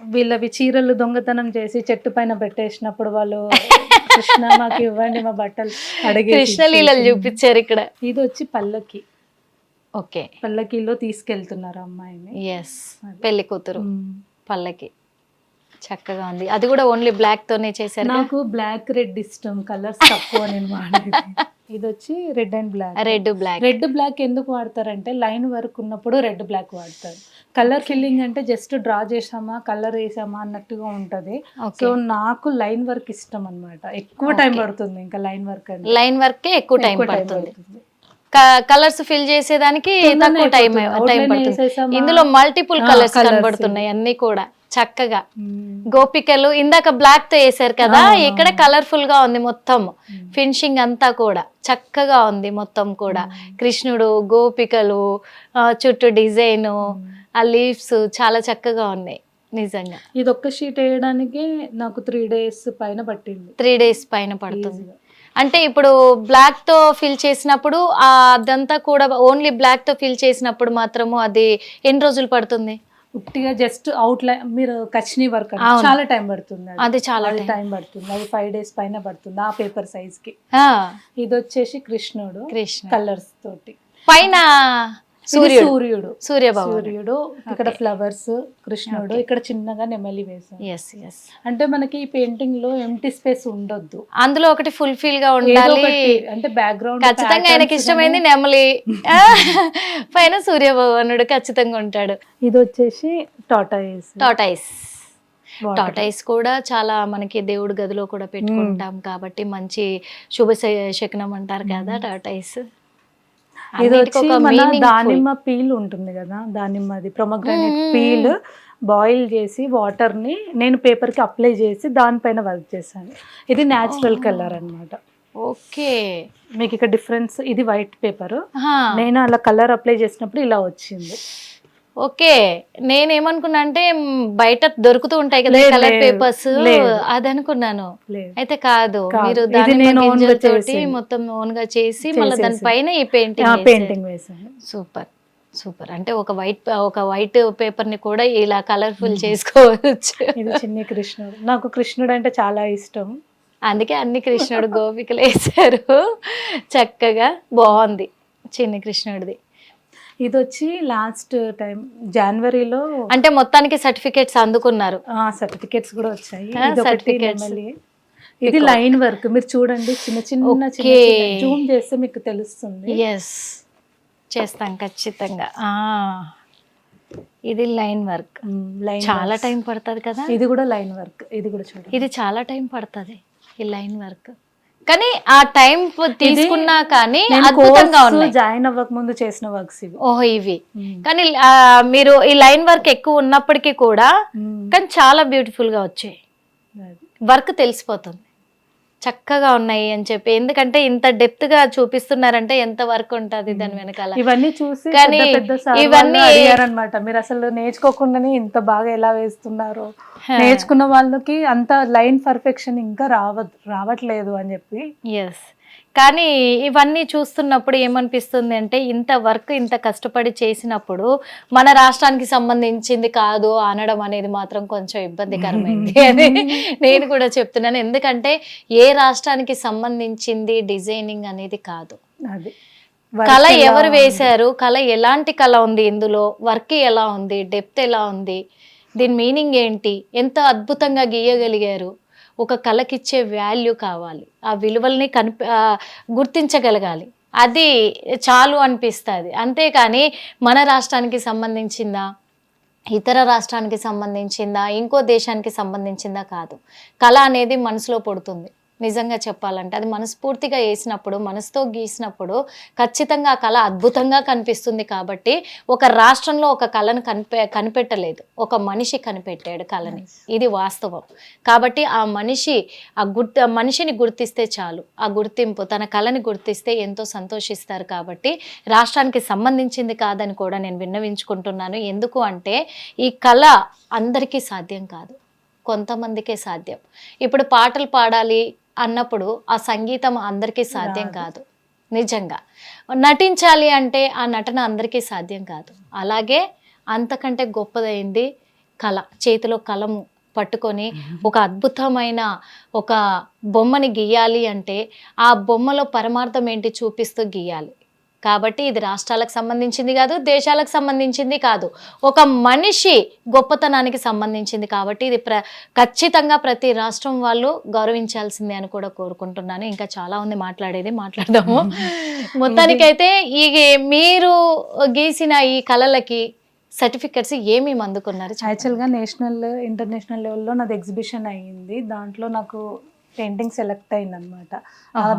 వీళ్ళవి చీరలు దొంగతనం చేసి చెట్టు పైన పెట్టేసినప్పుడు వాళ్ళు కృష్ణ మాకు ఇవ్వండి మా బట్టలు అడిగి కృష్ణలీలలు చూపించారు ఇక్కడ. ఇది వచ్చి పల్లకి. ఓకే, పల్లకిలో తీసుకెళ్తున్నారు అమ్మాయిని. ఎస్, పెళ్లి కూతురు పల్లకి, చక్కగా ఉంది. అది కూడా ఓన్లీ బ్లాక్ తోనే చేశారు. నాకు బ్లాక్ రెడ్ ఇష్టం, కలర్స్ తక్కువ నేను వాడేది. ఇది వచ్చి red and black. Red black ఎందుకు వాడతారంటే లైన్ వర్క్ ఉన్నప్పుడు రెడ్ బ్లాక్ వాడతారు. కలర్ ఫిల్లింగ్ అంటే జస్ట్ డ్రా చేసామా కలర్ వేసామా అన్నట్టుగా ఉంటది. సో నాకు లైన్ వర్క్ ఇష్టం అన్నమాట. ఎక్కువ టైం పడుతుంది. ఇంకా లైన్ వర్క్ ఎక్కువ టైం పడుతుంది. కలర్స్ ఫిల్ చేసేదానికి తక్కువ టైం పడుతుంది. ఇందులో మల్టిపుల్ కలర్స్ కనబడుతున్నాయి అన్ని కూడా చక్కగా. గోపికలు ఇందాక బ్లాక్ తో వేసారు కదా, ఇక్కడ కలర్ఫుల్ గా ఉంది మొత్తం. ఫినిషింగ్ అంతా కూడా చక్కగా ఉంది మొత్తం కూడా. కృష్ణుడు, గోపికలు, చుట్టూ డిజైన్, ఆ లీవ్స్ చాలా చక్కగా ఉన్నాయి నిజంగా. ఇది ఒక్క షీట్ వేయడానికి నాకు 3 days పైన పట్టింది. 3 days పైన పడుతుంది. అంటే ఇప్పుడు బ్లాక్ తో ఫిల్ చేసినప్పుడు అదంతా కూడా ఓన్లీ బ్లాక్ తో ఫిల్ చేసినప్పుడు మాత్రము అది ఎన్ని రోజులు పడుతుంది? ఉట్టిగా జస్ట్ అవుట్ లైన్ మీరు కచ్ని వర్క్ చాలా టైం పడుతుంది. అది చాలా టైం పడుతుంది. అది 5 days పైన పడుతుంది ఆ పేపర్ సైజ్ కి. ఇది వచ్చేసి కృష్ణుడు కలర్స్ తోటి, పైన సూర్యుడు, సూర్యుడు, ఇక్కడ ఫ్లవర్స్, కృష్ణుడు, ఇక్కడ చిన్నగా నెమలి వేసాం. అంటే మనకి ఈ పెయింటింగ్ లో ఎంటీ స్పేస్ ఉండొద్దు, అందులో ఒకటి ఫుల్ఫిల్ గా ఉండాలి. అంటే బ్యాక్గ్రౌండ్ ఖచ్చితంగా ఆయనకి ఇష్టమైంది నెమలి, పైన సూర్య భగవానుడు ఖచ్చితంగా ఉంటాడు. ఇది వచ్చేసి టాటాయిస్ కూడా చాలా మనకి దేవుడి గదిలో కూడా పెట్టుకుంటాం కాబట్టి మంచి శుభ శకునం అంటారు కదా టాటాయిస్. ఇది వచ్చి మన దానిమ్మ పీల్ ఉంటుంది కదా, దానిమ్మది ప్రొమోగ్రానేట్ పీల్ బాయిల్ చేసి వాటర్ ని నేను పేపర్ కి అప్లై చేసి దానిపైన వర్క్ చేశాను. ఇది న్యాచురల్ కలర్ అన్నమాట. ఓకే, మీకు ఇక్కడ డిఫరెన్స్, ఇది వైట్ పేపర్, నేను అలా కలర్ అప్లై చేసినప్పుడు ఇలా వచ్చింది. ఓకే, నేనేమనుకున్నా అంటే బయట దొరుకుతూ ఉంటాయి కదా కలర్ పేపర్స్, అది అనుకున్నాను. అయితే కాదు, మీరు తోటి మొత్తం ఓన్ గా చేసి మళ్ళీ దానిపైన ఈ పెయింటింగ్ వేసాను. Super super. అంటే ఒక వైట్ పేపర్ ని కూడా ఇలా కలర్ఫుల్ చేసుకోవచ్చు. ఇది చిన్ని కృష్ణుడు. నాకు కృష్ణుడు అంటే చాలా ఇష్టం. అందుకే అన్ని కృష్ణుడు గోపికలు వేసారు. చక్కగా బాగుంది చిన్ని కృష్ణుడిది. ఇది వచ్చి లాస్ట్ టైం జనవరిలో అంటే మొత్తానికి సర్టిఫికేట్స్ అందుకున్నారు. సర్టిఫికేట్స్ కూడా వచ్చాయి. సర్టిఫికేట్స్. ఇది లైన్ వర్క్ మీరు చూడండి, చిన్న చిన్న జూమ్ చేస్తే మీకు తెలుస్తుంది. ఎస్, చేస్తాం ఖచ్చితంగా. ఇది లైన్ వర్క్. చాలా టైం పడుతుంది కదా. ఇది కూడా లైన్ వర్క్. ఇది కూడా చూడండి, ఇది చాలా టైం పడుతుంది ఈ లైన్ వర్క్. కానీ ఆ టైం తీసుకున్నా కానీ అద్భుతంగా ఉన్నాయి. జాయిన్ అవ్వక ముందు చేసిన వర్క్స్ ఇవి. ఓహో, ఇవి. కానీ మీరు ఈ లైన్ వర్క్ ఎక్కువ ఉన్నప్పటికీ కూడా కానీ చాలా బ్యూటిఫుల్ గా వచ్చాయి. వర్క్ తెలిసిపోతుంది, చక్కగా ఉన్నాయి అని చెప్పి. ఎందుకంటే ఇంత డెప్త్ గా చూపిస్తున్నారంటే ఎంత వర్క్ ఉంటది దాని వెనకాల. ఇవన్నీ చూసి కానీ ఇవన్నీ అడిగారనమాట, మీరు అసలు నేర్చుకోకుండానే ఇంత బాగా ఎలా వేస్తున్నారు, నేర్చుకున్న వాళ్ళకి అంత లైన్ పర్ఫెక్షన్ ఇంకా రావట్లేదు అని చెప్పి. ఎస్. కానీ ఇవన్నీ చూస్తున్నప్పుడు ఏమనిపిస్తుంది అంటే ఇంత వర్క్ ఇంత కష్టపడి చేసినప్పుడు మన రాష్ట్రానికి సంబంధించింది కాదు అనడం అనేది మాత్రం కొంచెం ఇబ్బందికరమైంది అని నేను కూడా చెప్తున్నాను. ఎందుకంటే ఏ రాష్ట్రానికి సంబంధించింది డిజైనింగ్ అనేది కాదు, కళ ఎవరు వేశారు, కళ ఎలాంటి కళ ఉంది, ఇందులో వర్క్ ఎలా ఉంది, డెప్త్ ఎలా ఉంది, దీని మీనింగ్ ఏంటి, ఎంత అద్భుతంగా గీయగలిగారు. ఒక కళకిచ్చే వాల్యూ కావాలి, ఆ విలువల్ని గుర్తించగలగాలి, అది చాలు అనిపిస్తుంది. అంతేకాని మన రాష్ట్రానికి సంబంధించిందా, ఇతర రాష్ట్రానికి సంబంధించిందా, ఇంకో దేశానికి సంబంధించిందా కాదు. కళ అనేది మనసులో పడుతుంది. నిజంగా చెప్పాలంటే అది మనస్ఫూర్తిగా వేసినప్పుడు, మనసుతో గీసినప్పుడు ఖచ్చితంగా ఆ కళ అద్భుతంగా కనిపిస్తుంది. కాబట్టి ఒక రాష్ట్రంలో ఒక కళను కనిపెట్టలేదు, ఒక మనిషి కనిపెట్టాడు కళని. ఇది వాస్తవం. కాబట్టి ఆ మనిషిని గుర్తిస్తే చాలు, ఆ గుర్తింపు తన కళని గుర్తిస్తే ఎంతో సంతోషిస్తారు. కాబట్టి రాష్ట్రానికి సంబంధించింది కాదని కూడా నేను విన్నవించుకుంటున్నాను. ఎందుకు అంటే ఈ కళ అందరికీ సాధ్యం కాదు, కొంతమందికే సాధ్యం. ఇప్పుడు పాటలు పాడాలి అన్నప్పుడు ఆ సంగీతం అందరికీ సాధ్యం కాదు. నిజంగా నటించాలి అంటే ఆ నటన అందరికీ సాధ్యం కాదు. అలాగే అంతకంటే గొప్పదైంది కళ. చేతిలో కలము పట్టుకొని ఒక అద్భుతమైన ఒక బొమ్మని గీయాలి అంటే ఆ బొమ్మలో పరమార్థం ఏంటి చూపిస్తూ గీయాలి. కాబట్టి ఇది రాష్ట్రాలకు సంబంధించింది కాదు, దేశాలకు సంబంధించింది కాదు, ఒక మనిషి గొప్పతనానికి సంబంధించింది. కాబట్టి ఇది ఖచ్చితంగా ప్రతి రాష్ట్రం వాళ్ళు గౌరవించాల్సిందే అని కూడా కోరుకుంటున్నాను. ఇంకా చాలా ఉంది మాట్లాడదాము. మొత్తానికైతే ఈ మీరు గీసిన ఈ కళలకి సర్టిఫికెట్స్ ఏమేమి అందుకున్నారు? యాక్చువల్గా నేషనల్ ఇంటర్నేషనల్ లెవెల్లో నాది ఎగ్జిబిషన్ అయ్యింది. దాంట్లో నాకు పెయింటింగ్ సెలెక్ట్ అయిందనమాట.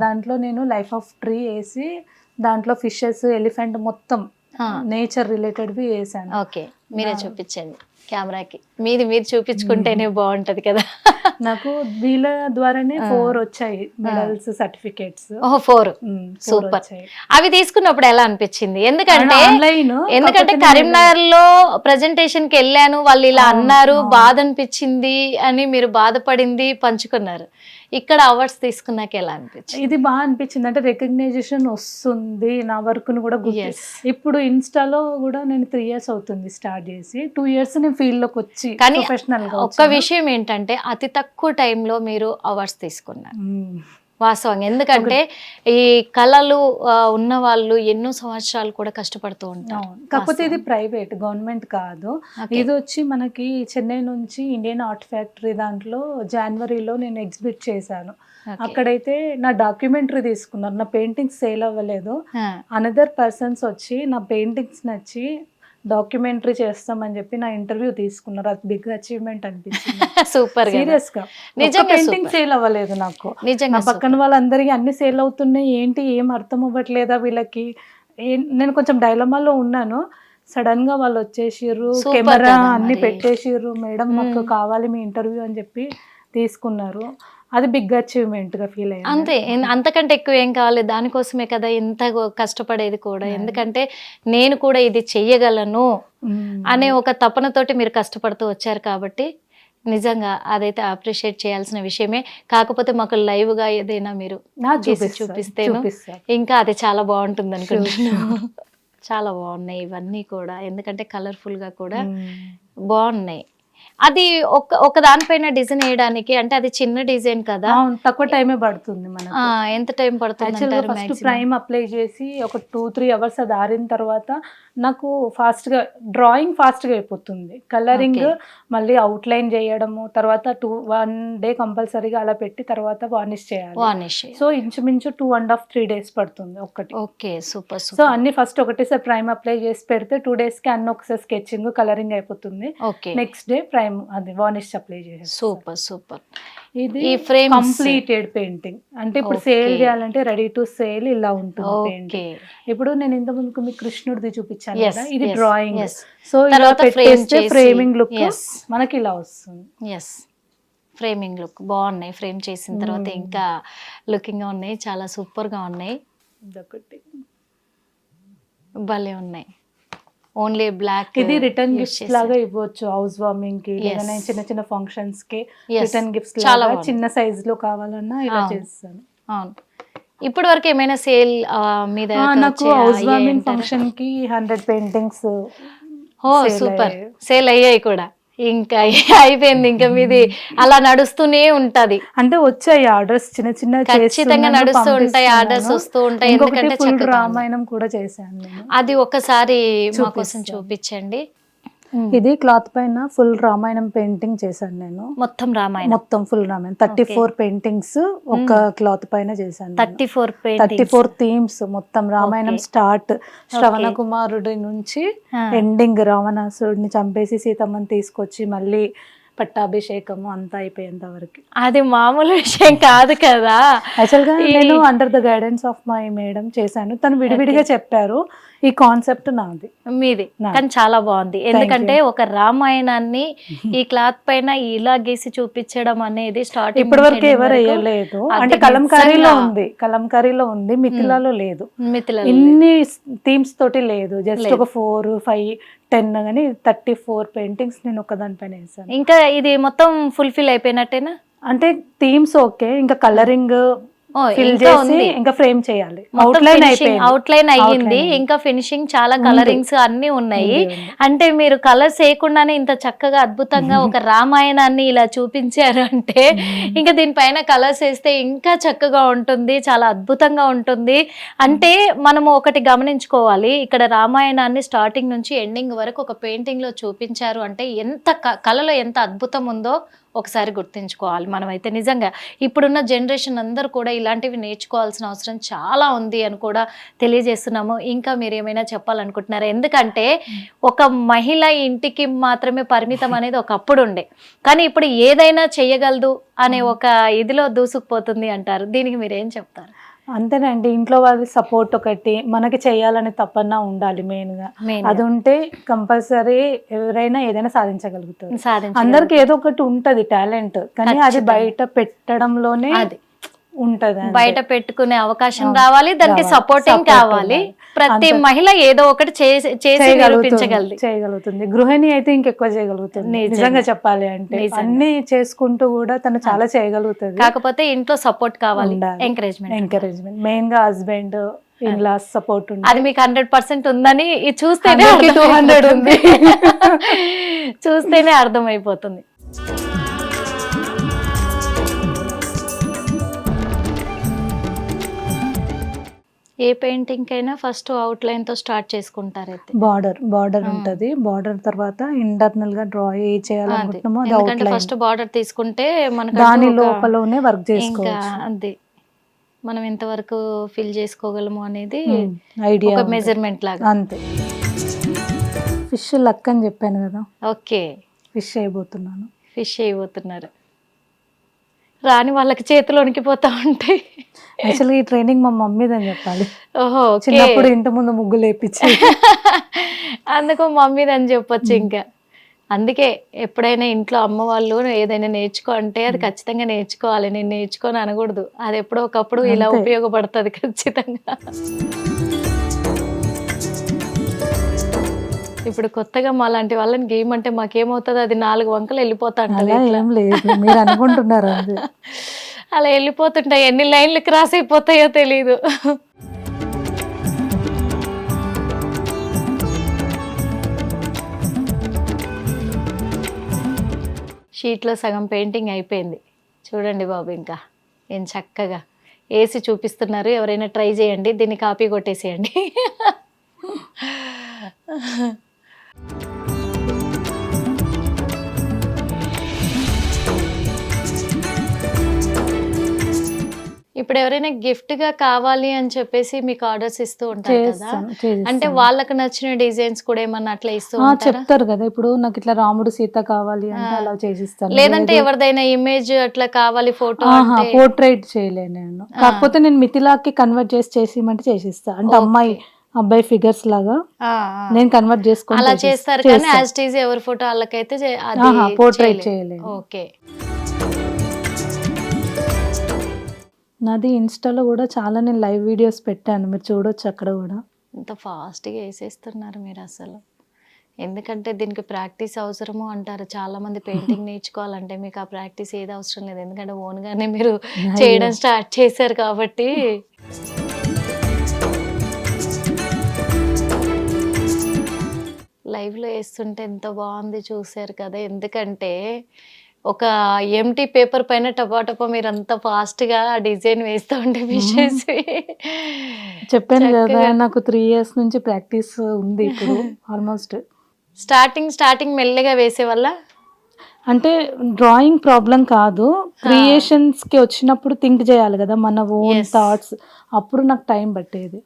దాంట్లో నేను లైఫ్ ఆఫ్ ట్రీ వేసి దాంట్లో ఫిషెస్, ఎలిఫెంట్ మొత్తం నేచర్ రిలేటెడ్వి వేసాను. ఓకే, మీరే చూపించండి కెమెరాకి. మీరు చూపించుకుంటేనే బాగుంటది కదా. నాకు వీళ్ళ ద్వారానే 4 వచ్చాయి మెడల్స్, సర్టిఫికేట్స్. 4 సూపర్. అవి తీసుకున్నప్పుడు ఎలా అనిపించింది? ఎందుకంటే కరీంనగర్ లో ప్రెజెంటేషన్ కి వెళ్ళాను, వాళ్ళు ఇలా అన్నారు, బాధ అనిపించింది అని మీరు బాధపడింది పంచుకున్నారు. ఇక్కడ అవార్డ్స్ తీసుకున్నాక ఎలా అనిపించింది? ఇది బాగా అనిపించింది. అంటే రికగ్నైజేషన్ వస్తుంది నా వర్క్ ను కూడా. ఇప్పుడు ఇన్స్టాలో కూడా నేను 3 years అవుతుంది స్టార్ట్ చేసి. 2 years నేను ఫీల్డ్ లోకి వచ్చి ప్రొఫెషనల్ గా. ఒక్క విషయం ఏంటంటే అతి తక్కువ టైంలో మీరు అవార్డ్స్ తీసుకున్నారు వాస్తవంగా. ఎందుకంటే ఈ కళలు ఉన్న వాళ్ళు ఎన్నో సంవత్సరాలు కూడా కష్టపడుతూ ఉంటారు. కాకపోతే ఇది ప్రైవేట్, గవర్నమెంట్ కాదు. ఇది వచ్చి మనకి చెన్నై నుంచి ఇండియన్ ఆర్ట్ ఫ్యాక్టరీ దాంట్లో జనవరిలో నేను ఎగ్జిబిట్ చేశాను. అక్కడైతే నా డాక్యుమెంటరీ తీసుకున్నారు. నా పెయింటింగ్స్ సేల్ అవ్వలేదు. అనదర్ పర్సన్స్ వచ్చి నా పెయింటింగ్స్ నచ్చి డాక్యుమెంటరీ చేస్తామని చెప్పి నా ఇంటర్వ్యూ తీసుకున్నారు. అది బిగ్ అచీవ్మెంట్ అనిపించింది. సూపర్. సీరియస్ గా పెయింటింగ్ సేల్ అవ్వలేదు నాకు. నా పక్కన వాళ్ళందరికీ అన్ని సేల్ అవుతున్నాయి, ఏంటి ఏం అర్థం అవ్వట్లేదా వీళ్ళకి. నేను కొంచెం డైలమాలో ఉన్నాను. సడన్ గా వాళ్ళు వచ్చేసిర్రు, కెమెరా అన్ని పెట్టేసిర్రు. మేడం మాకు కావాలి మీ ఇంటర్వ్యూ అని చెప్పి తీసుకున్నారు. అది బిగ్ అచీవ్మెంట్ గా ఫీల్ అయ్యాను. అంతే, అంతకంటే ఎక్కువ ఏం కావాలి. దానికోసమే కదా ఇంత కష్టపడేది కూడా. ఎందుకంటే నేను కూడా ఇది చెయ్యగలను అనే ఒక తపనతోటి మీరు కష్టపడుతూ వచ్చారు. కాబట్టి నిజంగా అదైతే అప్రిషియేట్ చేయాల్సిన విషయమే. కాకపోతే మాకు లైవ్ గా ఏదైనా మీరు చూపిస్తే ఇంకా అది చాలా బాగుంటుంది అనుకుంటున్నాను. చాలా బాగున్నాయి ఇవన్నీ కూడా, ఎందుకంటే కలర్ఫుల్ గా కూడా బాగున్నాయి. అది ఒక దానిపైన డిజైన్ వేయడానికి అంటే అది చిన్న డిజైన్ కదా, తక్కువ టైమే పడుతుంది మనకు. ఎంత టైం పడుతుంది? ఫస్ట్ ప్రైమ్ అప్లై చేసి ఒక 2-3 అవర్స్ అది ఆరిన తర్వాత నాకు ఫాస్ట్ గా డ్రాయింగ్ ఫాస్ట్ గా అయిపోతుంది. కలరింగ్ మళ్ళీ అవుట్ లైన్ చేయడము, తర్వాత 1 డే కంపల్సరీగా అలా పెట్టి తర్వాత వార్నిష్ చేయాలి. సో ఇంచుమించు 2.5-3 days పడుతుంది ఒక్కటి. Okay, super. సో అన్ని ఫస్ట్ ఒకటేసారి ప్రైమ్ అప్లై చేసి పెడితే 2 days కి అన్ని ఒకసారి స్కెచింగ్ కలరింగ్ అయిపోతుంది. నెక్స్ట్ డే ప్రైమ్ అది వార్నిష్ అప్లై చేసి. సూపర్. ఇది కంప్లీటెడ్ పెయింటింగ్. అంటే ఇప్పుడు సేల్ చేయాలంటే రెడీ టు సేల్ ఇలా ఉంటుంది పెయింటింగ్. ఇప్పుడు నేను ఇంత ముందుకు మీకు కృష్ణుడిది చూపించాను కదా, ఇది డ్రాయింగ్. సో ఇలా పెట్టేస్తే ఫ్రేమింగ్ లుక్ మనకి ఇలా వస్తుంది. ఫ్రేమింగ్ లుక్ బాగున్నాయి. ఫ్రేమ్ చేసిన తర్వాత ఇంకా లుకింగ్ గా ఉన్నాయి, చాలా సూపర్ గా ఉన్నాయి. ఇదొకటి భలే ఉన్నాయి. Only black. ఇది రిటర్న్ గిఫ్ట్స్ లాగా ఇవ్వచ్చు, హౌస్ వార్మింగ్ కి, లేదా చిన్న చిన్న ఫంక్షన్స్ కి రిటర్న్ గిఫ్ట్స్ లాగా చిన్న సైజ్ లో కావాలన్నా ఇలా చేస్తాను. అవును. ఇప్పటి వరకు ఏమైనా సేల్ మీద? నాకు హౌస్ వార్మింగ్ ఫంక్షన్ కి 100 పెయింటింగ్స్ సూపర్ సేల్ అయ్యాయి కూడా. ఇంకా అయిపోయింది, ఇంకా మీది అలా నడుస్తూనే ఉంటది. అంటే వచ్చాయి ఆర్డర్స్ చిన్న చిన్న, ఖచ్చితంగా నడుస్తూ ఉంటాయి, ఆర్డర్స్ వస్తూ ఉంటాయి. ఎందుకంటే రామాయణం కూడా చేశాను నేను. అది ఒకసారి మా కోసం చూపించండి. ఇది క్లాత్ పైన ఫుల్ రామాయణం పెయింటింగ్ చేశాను నేను. మొత్తం ఫుల్ రామాయణం 34 పెయింటింగ్స్ ఒక క్లాత్ పైన చేశాను. 34 థీమ్స్ మొత్తం రామాయణం స్టార్ట్, శ్రవణ కుమారుడి నుంచి ఎండింగ్ రావణాసురుడిని చంపేసి సీతమ్మని తీసుకొచ్చి మళ్ళీ పట్టాభిషేకము అంతా అయిపోయేంత వరకు. అది మామూలు విషయం కాదు కదా. యాక్చువల్ గా నేను under the guidance of my madam చేశాను. తను విడివిడిగా చెప్పారు, ఈ కాన్సెప్ట్ నాది, మీది. కానీ చాలా బాగుంది, ఎందుకంటే ఒక రామాయణాన్ని ఈ క్లాత్ పైన ఇలా గీసి చూపించడం అనేది స్టార్ట్ ఇప్పటి వరకు ఎవరు వేయలేదు. అంటే కలంకారీలో ఉంది, మిథిలాలో లేదు. ఇన్ని థీమ్స్ తోటి లేదు, జస్ట్ ఒక 4-5-10 కానీ 34 పెయింటింగ్స్ నేను ఒక దానిపైన వేసాను. ఇంకా ఇది మొత్తం ఫుల్ఫిల్ అయిపోయినట్టేనా? అంటే థీమ్స్ ఓకే, ఇంకా కలరింగ్ ఇంకా ఫ్రేమ్ చేయాలి. అవుట్లైన్ అయ్యింది, ఇంకా ఫినిషింగ్ చాలా కలరింగ్స్ అన్ని ఉన్నాయి. అంటే మీరు కలర్స్ వేయకుండానే ఇంత చక్కగా అద్భుతంగా ఒక రామాయణాన్ని ఇలా చూపించారు అంటే ఇంకా దీనిపైన కలర్స్ వేస్తే ఇంకా చక్కగా ఉంటుంది, చాలా అద్భుతంగా ఉంటుంది. అంటే మనము ఒకటి గమనించుకోవాలి, ఇక్కడ రామాయణాన్ని స్టార్టింగ్ నుంచి ఎండింగ్ వరకు ఒక పెయింటింగ్ లో చూపించారు అంటే ఎంత కళలో ఎంత అద్భుతం ఉందో ఒకసారి గుర్తుంచుకోవాలి. మనమైతే నిజంగా ఇప్పుడున్న జనరేషన్ అందరూ కూడా ఇలాంటివి నేర్చుకోవాల్సిన అవసరం చాలా ఉంది అని కూడా తెలియజేస్తున్నాము. ఇంకా మీరు ఏమైనా చెప్పాలనుకుంటున్నారా? ఎందుకంటే ఒక మహిళ ఇంటికి మాత్రమే పరిమితం అనేది ఒకప్పుడు ఉండే, కానీ ఇప్పుడు ఏదైనా చెయ్యగలదు అనే ఒక ఇదిలో దూసుకుపోతుంది అంటారు. దీనికి మీరు ఏం చెప్తారు? అంతేనండి, ఇంట్లో వాళ్ళ సపోర్ట్ ఒకటి, మనకి చేయాలని తపన ఉండాలి మెయిన్ గా. అది ఉంటే కంపల్సరీ ఎవరైనా ఏదైనా సాధించగలుగుతారు. అందరికి ఏదో ఒకటి ఉంటది టాలెంట్, కానీ అది బయట పెట్టడంలోనే ఉంటది. బయట పెట్టుకునే అవకాశం రావాలి, దానికి సపోర్టింగ్ కావాలి. ప్రతి మహిళ ఏదో ఒకటి చేయగలుగుతుంది. గృహిణి అయితే ఇంకెక్కువ చేయగలుగుతుంది నిజంగా చెప్పాలి అంటే. అన్ని చేసుకుంటూ కూడా తను చాలా చేయగలుగుతుంది. కాకపోతే ఇంట్లో సపోర్ట్ కావాలి, ఎంకరేజ్మెంట్ మెయిన్ గా హస్బెండ్ ఇన్-లాస్ సపోర్ట్ ఉంది. అది మీకు 100% ఉందని చూస్తేనే 200 ఉంది చూస్తేనే అర్థమైపోతుంది. ఏ పెయింటింగ్ అయినా ఫస్ట్ అవుట్ లైన్ తో స్టార్ట్ చేసుకుంటారు. అయితే బార్డర్ ఉంటది, బార్డర్ తర్వాత ఇంటర్నల్ గా డ్రా చేయాలనుకుంటున్నామో అది అవుట్ లైన్. ఫస్ట్ బార్డర్ తీసుకుంటే మనకు దాని లోపలనే వర్క్ చేసుకోవచ్చు. అంతే, మనం ఎంత వరకు ఫిల్ చేసుకోగలము అనేది ఐడియా, ఒక మెజర్మెంట్ లాగా. అంతే. ఫిష్ లక్ అని చెప్పాను కదా, ఓకే, ఫిష్ అయిపోతున్నారు. రాని వాళ్ళకి చేతులు వణికిపోతా ఉంటాయి. యాక్చువల్గా ఈ ట్రైనింగ్ మా మమ్మీదని చెప్పాలి. ఓహో, చిన్నప్పుడు ఇంటి ముందు ముగ్గులు వేపించి అందుకు మమ్మీదని చెప్పొచ్చు. ఇంకా అందుకే ఎప్పుడైనా ఇంట్లో అమ్మ వాళ్ళు ఏదైనా నేర్చుకో అంటే అది ఖచ్చితంగా నేర్చుకోవాలి. నేను నేర్చుకొని అనకూడదు, అది ఎప్పుడో ఒకప్పుడు ఇలా ఉపయోగపడుతుంది ఖచ్చితంగా. ఇప్పుడు కొత్తగా మా లాంటి వాళ్ళని గేమ్ అంటే మాకేమవుతుంది, అది 4 వంకలు వెళ్ళిపోతా ఉంటుంది. అలా వెళ్ళిపోతుంటాయి, ఎన్ని లైన్లు క్రాస్ అయిపోతాయో తెలీదు. షీట్లో సగం పెయింటింగ్ అయిపోయింది. చూడండి బాబు, ఇంకా ఏం చక్కగా వేసి చూపిస్తున్నారు. ఎవరైనా ట్రై చేయండి, దీన్ని కాపీ కొట్టేసేయండి. ఇప్పుడు ఎవరైనా గిఫ్ట్ గా కావాలి అని చెప్పేసి మీకు ఆర్డర్స్ ఇస్తూ ఉంటారు కదా, అంటే వాళ్ళకి నచ్చిన డిజైన్స్ కూడా ఏమన్నా అట్లా ఇస్తూ ఉంటారా? చెప్తారు కదా, ఇప్పుడు నాకు ఇట్లా రాముడు సీత కావాలి అంటే అలా చేసిస్తాను. లేదంటే ఎవరిదైనా ఇమేజ్ అట్లా కావాలి ఫోటో, పోర్ట్రైట్ చేయలేను నేను. కాకపోతే నేను మిథిలాకి కన్వర్ట్ చేసిమంటే చేసిస్తా. అంటే అమ్మాయి అబ్బాయి ఫిగర్స్ లాగా నేను కన్వర్ట్ చేసుకొని అలా చేస్తారు. కానీ యాజ్ ఇట్ ఈజ్ ఎవరి ఫోటో వాళ్ళకైతే పోర్ట్రైట్ చేయలేను. ఓకే. నాది ఇన్స్టాలో కూడా చాలా నేను లైవ్ వీడియోస్ పెట్టాను, మీరు చూడొచ్చు అక్కడ కూడా. ఇంత ఫాస్ట్గా వేసేస్తున్నారు మీరు అసలు. ఎందుకంటే దీనికి ప్రాక్టీస్ అవసరము అంటారు చాలా మంది. పెయింటింగ్ నేర్చుకోవాలంటే మీకు ఆ ప్రాక్టీస్ ఏది అవసరం లేదు, ఎందుకంటే ఓన్గానే మీరు చేయడం స్టార్ట్ చేశారు కాబట్టి. లైవ్లో వేస్తుంటే ఎంత బాగుంది చూసారు కదా. ఎందుకంటే ఒక ఎంటీ పేపర్ పైన టపా మీరు అంత ఫాస్ట్ గా డిజైన్ వేస్తూ ఉంటే విషెస్ చెప్పాను కదా, నాకు 3 years నుంచి ప్రాక్టీస్ ఉంది ఇప్పుడు ఆల్మోస్ట్. స్టార్టింగ్ మెల్లగా వేసే వల్ల అంటే డ్రాయింగ్ ప్రాబ్లం కాదు, క్రియేషన్స్ కి వచ్చినప్పుడు థింక్ చేయాలి కదా మన ఓన్ థాట్స్, అప్పుడు నాకు టైం పట్టేది.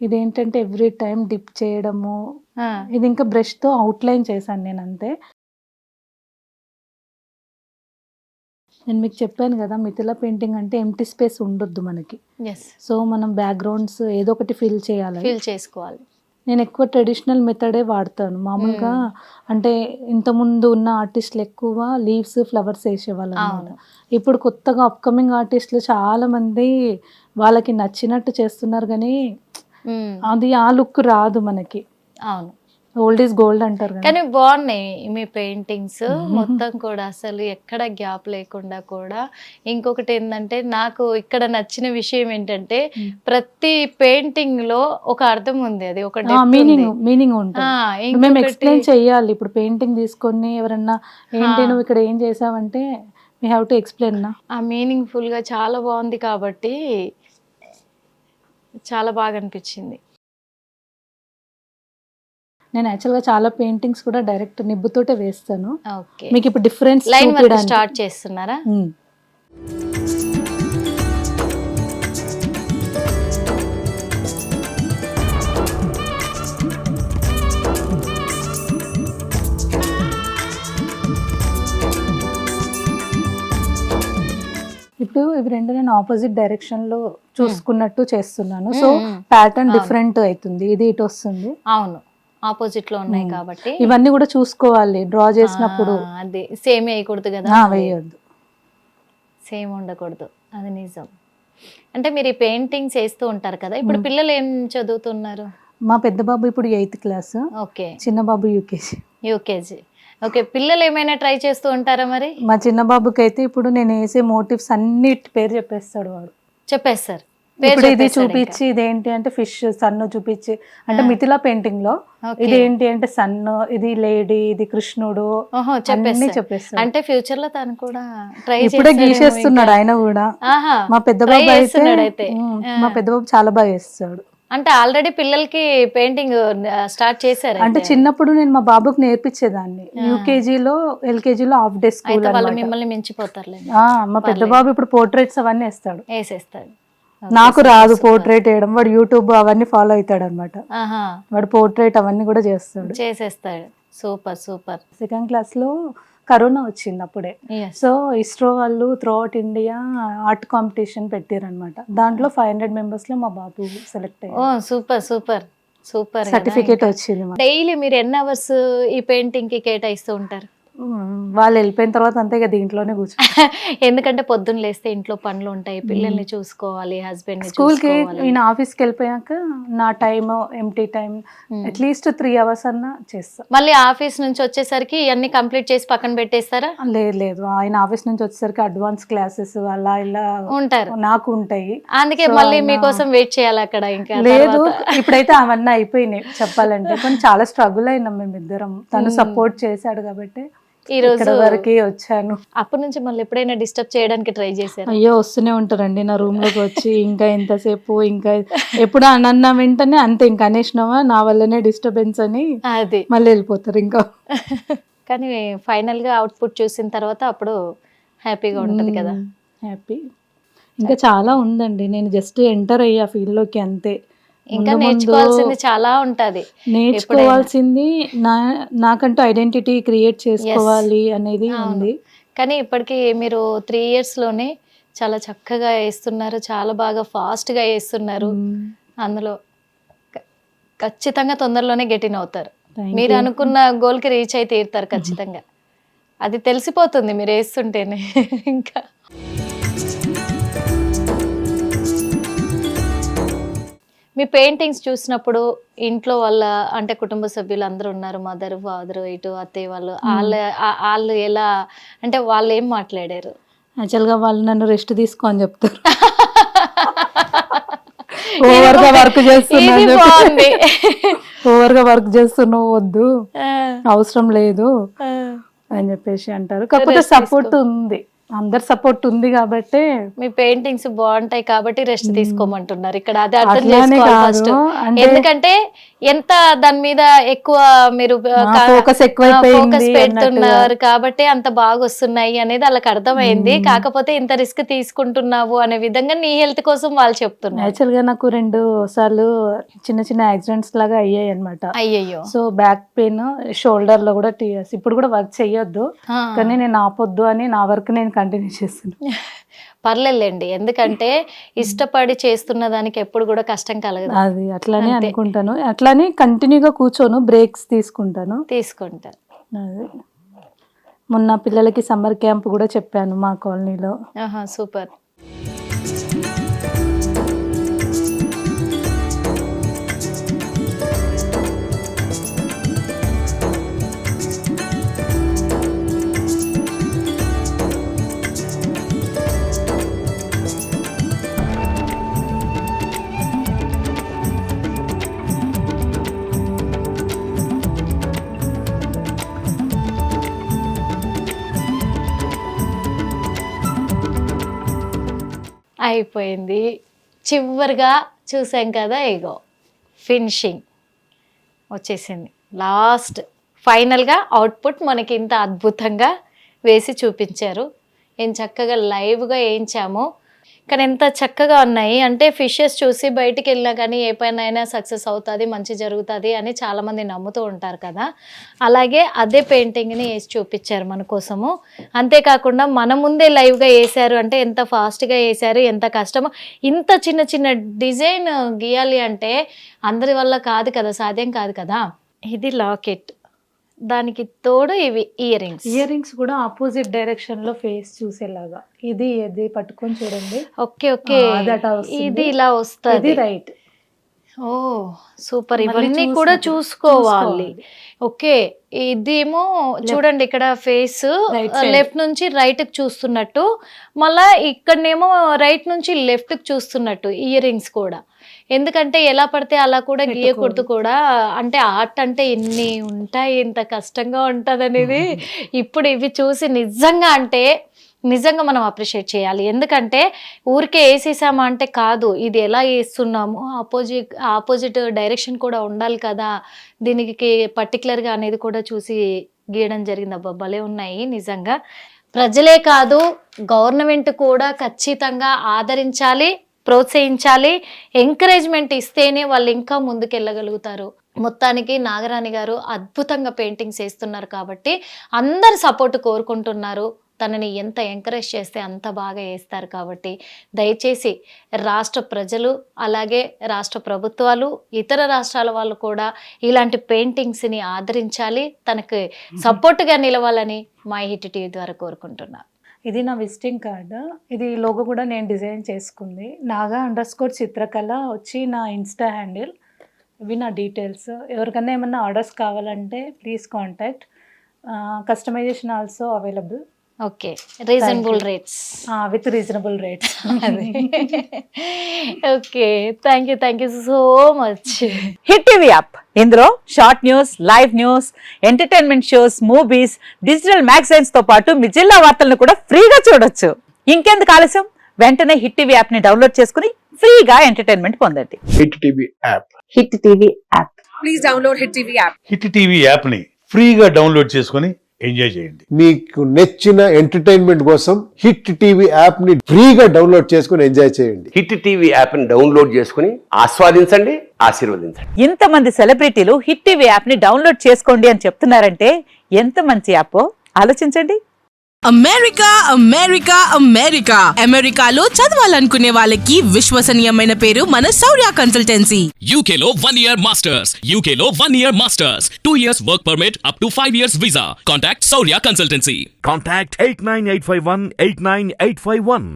ఇదేంటంటే ఎవ్రీ టైం డిప్ చేయడము, ఇది ఇంకా బ్రష్ తో అవుట్లైన్ చేశాను నేను అంతే. నేను మీకు చెప్పాను కదా, మిథిలా పెయింటింగ్ అంటే ఎంటీ స్పేస్ ఉండొద్దు మనకి. సో మనం బ్యాక్గ్రౌండ్స్ ఏదో ఒకటి ఫిల్ చేసుకోవాలి. నేను ఎక్కువ ట్రెడిషనల్ మెథడే వాడతాను మామూలుగా. అంటే ఇంతకుముందు ఉన్న ఆర్టిస్టులు ఎక్కువ లీవ్స్ ఫ్లవర్స్ వేసేవాళ్ళు అన్నమాట. ఇప్పుడు కొత్తగా అప్కమింగ్ ఆర్టిస్టులు చాలా మంది వాళ్ళకి నచ్చినట్టు చేస్తున్నారు, కానీ అది ఆ లుక్ రాదు మనకి. అవును, ఓల్డ్ ఈజ్ గోల్డ్ అంటారు. కానీ బాగున్నాయి మీ పెయింటింగ్స్ మొత్తం కూడా, అసలు ఎక్కడ గ్యాప్ లేకుండా కూడా. ఇంకొకటి ఏంటంటే నాకు ఇక్కడ నచ్చిన విషయం ఏంటంటే ప్రతి పెయింటింగ్ లో ఒక అర్థం ఉంది, అది ఒక మీనింగ్ ఉంటుంది. మేము ఎక్స్ప్లెయిన్ చెయ్యాలి. ఇప్పుడు పెయింటింగ్ తీసుకొని ఎవరన్నా ఏంటి నువ్వు ఇక్కడ ఏం చేసావంటే వీ హ్యావ్ టు ఎక్స్ప్లెయిన్. ఆ మీనింగ్ ఫుల్ గా చాలా బాగుంది కాబట్టి చాలా బాగా అనిపించింది. నేను యాక్చువల్గా చాలా పెయింటింగ్స్ కూడా డైరెక్ట్ నిబ్బుతోటే వేస్తాను. ఓకే, మీకు ఇప్పుడు డిఫరెన్స్ లైన్ వర్క్ స్టార్ట్ చేస్తున్నారా? ఇప్పుడు ఇవి రెండు నేను ఆపోజిట్ డైరెక్షన్ లో చూసుకున్నట్టు చేస్తున్నాను. సో ప్యాటర్న్ డిఫరెంట్ అవుతుంది, ఇది ఇటు వస్తుంది. అవును, ఆపోజిట్ లో ఉన్నాయి కాబట్టి ఇవన్నీ కూడా చూసుకోవాలి డ్రా చేసినప్పుడు. అది సేమ్ వేయకూడదు కదా, వేయొద్దు, సేమ్ ఉండకూడదు, అది నిజం. అంటే మీరు ఈ పెయింటింగ్స్ వేస్తూ ఉంటారు కదా, ఇప్పుడు పిల్లలు ఏం చదువుతున్నారు? మా పెద్ద బాబు ఇప్పుడు 8th క్లాస్, ఓకే, చిన్న బాబు యూకేజీ. ఓకే, పిల్లలు ఏమైనా ట్రై చేస్తూ ఉంటారా మరి? మా చిన్న బాబుకి అయితే ఇప్పుడు నేను వేసే మోటివ్స్ అన్నిటి పేరు చెప్పేస్తాడు వాడు. చెప్పేస్తారు. ఇప్పుడు ఇది చూపించి ఇదేంటి అంటే ఫిష్, సన్ చూపించి, అంటే మిథిలా పెయింటింగ్ లో ఇదేంటి అంటే సన్, ఇది లేడీ, ఇది కృష్ణుడు అన్ని చెప్పేస్తాడు. అంటే ఫ్యూచర్ లో తను కూడా ట్రై ఇప్పుడే గీసేస్తున్నాడు ఆయన కూడా. మా పెద్ద బాబు అయితే మా పెద్ద బాబు చాలా బాగా వేస్తాడు. అంటే ఆల్రెడీ పిల్లలకి పెయింటింగ్ స్టార్ట్ చేశారు. అంటే చిన్నప్పుడు నేను మా బాబుకి నేర్పించేదాన్ని, యూకేజీలో ఎల్కేజీలో హాఫ్ డే స్కూల్. వాళ్ళు మిమ్మల్ని మించిపోతారు. మా పెద్ద బాబు ఇప్పుడు పోర్ట్రేట్స్ అవన్నీ వేసేస్తాడు. నాకు రాదు పోర్ట్రేట్ వేయడం, వాడు యూట్యూబ్ అవన్నీ ఫాలో అవుతాడు అనమాట. వాడు పోర్ట్రేట్ అవన్నీ కూడా చేసేస్తాడు. Super super. 2nd క్లాస్ లో కరోనా వచ్చింది అప్పుడే. సో ఇస్రో వాళ్ళు through out India art competition పెట్టారనమాట. దాంట్లో 500 members లో మా బాబు సెలెక్ట్ అయ్యారు. Super super super. సర్టిఫికేట్ వచ్చింది. డైలీ మీరు ఎన్ని అవర్స్ ఈ పెయింటింగ్ కి కేటాయిస్తూ ఉంటారు? వాళ్ళు వెళ్ళిపోయిన తర్వాత అంతే ఇక దీంట్లోనే కూర్చో. ఎందుకంటే పొద్దున్న లేస్తే ఇంట్లో పనులు ఉంటాయి, పిల్లల్ని చూసుకోవాలి, హస్బెండ్ స్కూల్కి ఈయన ఆఫీస్కి వెళ్ళిపోయాక నా time empty time at least 3 hours అన్నా చేస్తా. మళ్ళీ ఆఫీస్ నుంచి వచ్చేసరికి ఇవన్నీ కంప్లీట్ చేసి పక్కన పెట్టేస్తారా? లేదు ఆయన ఆఫీస్ నుంచి వచ్చేసరికి అడ్వాన్స్ క్లాసెస్ అలా ఇలా ఉంటారు, నాకు ఉంటాయి. అందుకే మళ్ళీ మీకోసం వెయిట్ చేయాలి అక్కడ. ఇంకా లేదు ఇప్పుడైతే అవన్నీ అయిపోయినాయి చెప్పాలంటే, కానీ చాలా స్ట్రగుల్ అయినాం మేమిద్దరం. తను సపోర్ట్ చేశాడు కాబట్టి ఈ రోజు వరకే వచ్చాను. అప్పటి నుంచి మళ్ళీ ఎప్పుడైనా డిస్టర్బ్ చేయడానికి ట్రై చేశారు? అయ్యో వస్తూనే ఉంటారండి నా రూమ్ లోకి వచ్చి, ఇంకా ఎంతసేపు, ఇంకా ఎప్పుడు అన్న వెంటనే అంతే, ఇంకా అనేసినావా నా వల్లనే డిస్టర్బెన్స్ అని అది మళ్ళీ వెళ్ళిపోతారు ఇంకా. కానీ ఫైనల్ గా అవుట్పుట్ చూసిన తర్వాత అప్పుడు హ్యాపీగా ఉంటది కదా. హ్యాపీ. ఇంకా చాలా ఉందండి, నేను జస్ట్ ఎంటర్ అయ్యా ఫీల్డ్ లోకి అంతే. ఇంకా నేర్చుకోవాల్సింది చాలా ఉంటది, నేర్చుకోవాల్సింది నాకంటూ ఐడెంటిటీ క్రియేట్ చేసుకోవాలి అనేది ఉంది. కానీ ఇప్పటికీ మీరు 3 years లోనే చాలా చక్కగా వేస్తున్నారు, చాలా బాగా ఫాస్ట్ గా వేస్తున్నారు. అందులో ఖచ్చితంగా తొందరలోనే గెటిన్ అవుతారు. మీరు అనుకున్న గోల్ కి రీచ్ అయితే తీరుతారు ఖచ్చితంగా, అది తెలిసిపోతుంది మీరు వేస్తుంటేనే. ఇంకా మీ పెయింటింగ్స్ చూసినప్పుడు ఇంట్లో వాళ్ళ అంటే కుటుంబ సభ్యులు అందరూ ఉన్నారు, మదర్ ఫాదర్ ఇటు అత్తయ్య వాళ్ళు, వాళ్ళు ఎలా అంటే వాళ్ళు ఏం మాట్లాడారు? యాక్చువల్గా వాళ్ళు నన్ను రెస్ట్ తీసుకో అని చెప్తారు. ఓవర్గా వర్క్ చేస్తున్నావు వద్దు, అవసరం లేదు అని చెప్పేసి అంటారు. కాకపోతే సపోర్ట్ ఉంది, అందరు సపోర్ట్ ఉంది కాబట్టి. మీ పెయింటింగ్స్ బాగుంటాయి కాబట్టి రెస్ట్ తీసుకోమంటున్నారు ఇక్కడ, అది అర్థం చేసుకోవాలి ఫస్ట్. ఎందుకంటే ఎంత దాని మీద ఎక్కువ మీరు ఫోకస్ పెడుతున్నారు కాబట్టి అంత బాగా వస్తున్నాయి అనేది వాళ్ళకి అర్థమైంది. కాకపోతే ఇంత రిస్క్ తీసుకుంటున్నావు అనే విధంగా నీ హెల్త్ కోసం వాళ్ళు చెప్తున్నారు. యాక్చువల్ గా నాకు 2 సార్లు చిన్న చిన్న యాక్సిడెంట్స్ లాగా అయ్యాయి అనమాట. అయ్యయ్యో. సో బ్యాక్ పెయిన్, షోల్డర్ లో కూడా టీఎస్. ఇప్పుడు కూడా వర్క్ చెయ్యొద్దు కానీ నేను ఆపొద్దు అని నా వర్క్ నేను కంటిన్యూ చేస్తున్నాను. పర్లేదులేండి, ఎందుకంటే ఇష్టపడి చేస్తున్న దానికి ఎప్పుడు కూడా కష్టం కలగదు. అది అట్లానే అనుకుంటాను, అట్లానే కంటిన్యూగా కూర్చోను, బ్రేక్స్ తీసుకుంటాను. అది మొన్న పిల్లలకి సమ్మర్ క్యాంప్ కూడా చెప్పాను మా కాలనీలో. సూపర్. అయిపోయింది, చివరిగా చూసాం కదా, ఇగో ఫినిషింగ్ వచ్చేసింది. లాస్ట్ ఫైనల్గా అవుట్పుట్ మనకి ఇంత అద్భుతంగా వేసి చూపించారు. ఏం చక్కగా లైవ్గా వేయించాము, కానీ ఎంత చక్కగా ఉన్నాయి అంటే ఫిషెస్ చూసి బయటికి వెళ్ళినా కానీ ఏ పైన అయినా సక్సెస్ అవుతుంది, మంచి జరుగుతుంది అని చాలామంది నమ్ముతూ ఉంటారు కదా. అలాగే అదే పెయింటింగ్ని వేసి చూపించారు మన కోసము. అంతేకాకుండా మన ముందే లైవ్గా వేసారు అంటే ఎంత ఫాస్ట్గా వేసారు, ఎంత కష్టమో. ఇంత చిన్న చిన్న డిజైన్ గీయాలి అంటే అందరి వల్ల కాదు కదా, సాధ్యం కాదు కదా. ఇది లాకెట్, దానికి తోడు ఇవి ఇయర్ రింగ్స్ కూడా ఆపోజిట్ డైరెక్షన్ లో ఫేస్ చూసేలాగా. ఇది పట్టుకొని చూడండి. ఓకే ఓకే, ఇది ఇలా వస్తుంది, రైట్. ఓ సూపర్, ఇవన్నీ కూడా చూసుకోవాలి. ఓకే, ఇదేమో చూడండి ఇక్కడ ఫేస్ లెఫ్ట్ నుంచి రైట్ కి చూస్తున్నట్టు, మళ్ళా ఇక్కడనేమో రైట్ నుంచి లెఫ్ట్ కి చూస్తున్నట్టు ఇయర్ రింగ్స్ కూడా. ఎందుకంటే ఎలా పడితే అలా కూడా గీయకూడదు కూడా, అంటే ఆర్ట్ అంటే ఇన్ని ఉంటాయి, ఇంత కష్టంగా ఉంటుంది అనేది ఇప్పుడు ఇవి చూసి నిజంగా మనం అప్రిషియేట్ చేయాలి. ఎందుకంటే ఊరికే వేసేసామా అంటే కాదు, ఇది ఎలా వేస్తున్నాము, ఆపోజిట్ డైరెక్షన్ కూడా ఉండాలి కదా, దీనికి పర్టికులర్గా అనేది కూడా చూసి గీయడం జరిగింది. అబ్బా భలే ఉన్నాయి నిజంగా. ప్రజలే కాదు గవర్నమెంట్ కూడా ఖచ్చితంగా ఆదరించాలి, ప్రోత్సహించాలి, ఎంకరేజ్మెంట్ ఇస్తేనే వాళ్ళు ఇంకా ముందుకెళ్ళగలుగుతారు. మొత్తానికి నాగరాణి గారు అద్భుతంగా పెయింటింగ్స్ వేస్తున్నారు కాబట్టి అందరు సపోర్ట్ కోరుకుంటున్నారు. తనని ఎంత ఎంకరేజ్ చేస్తే అంత బాగా వేస్తారు. కాబట్టి దయచేసి రాష్ట్ర ప్రజలు అలాగే రాష్ట్ర ప్రభుత్వాలు ఇతర రాష్ట్రాల వాళ్ళు కూడా ఇలాంటి పెయింటింగ్స్ని ఆదరించాలి, తనకి సపోర్ట్గా నిలవాలని మై హిట్ టీవీ ద్వారా కోరుకుంటున్నా. ఇది నా విజిటింగ్ కార్డు. ఇది లోగో కూడా నేను డిజైన్ చేసుకుంది. naga_చిత్రకళ వచ్చి నా ఇన్స్టా హ్యాండిల్. ఇవి నా డీటెయిల్స్. ఎవరికైనా ఏమన్నా ఆర్డర్స్ కావాలంటే please contact. Customization also available. Okay, reasonable rates. With reasonable rates. Okay, thank you so much. Hit TV app, ఇందులో short news, live news, entertainment shows, movies, digital magazines తో పాటు మీ జిల్లా వార్తలను కూడా ఫ్రీగా చూడొచ్చు. ఇంకెందుకు ఆలస్యం, వెంటనే హిట్ టీవీ యాప్ ని డౌన్లోడ్ చేసుకుని ఫ్రీగా ఎంటర్టైన్మెంట్ పొందండి. Hit TV app. Hit TV app. Please download hit TV app. Hit TV app ని ఫ్రీగా డౌన్లోడ్ చేసుకొని ఎంజాయ్ చేయండి. మీకు నచ్చిన ఎంటర్టైన్మెంట్ కోసం హిట్ టీవీ యాప్ ని ఫ్రీగా డౌన్లోడ్ చేసుకుని ఎంజాయ్ చేయండి. హిట్ టీవీ యాప్ ని డౌన్లోడ్ చేసుకుని ఆస్వాదించండి, ఆశీర్వదించండి. ఇంతమంది సెలబ్రిటీలు హిట్ టీవీ యాప్ ని డౌన్లోడ్ చేసుకోండి అని చెప్తున్నారంటే ఎంత మంచి యాప్ ఆలోచించండి. అమెరికా అమెరికా అమెరికా అమెరికాలో చదవాలనుకునే వాళ్ళకి విశ్వసనీయమైన పేరు మన శౌర్య కన్సల్టెన్సీ. UK లో 1 year masters, UK లో 1 year masters, 2 years work permit up to 5 years visa. Contact Saurya Consultancy. Contact 89851 89851.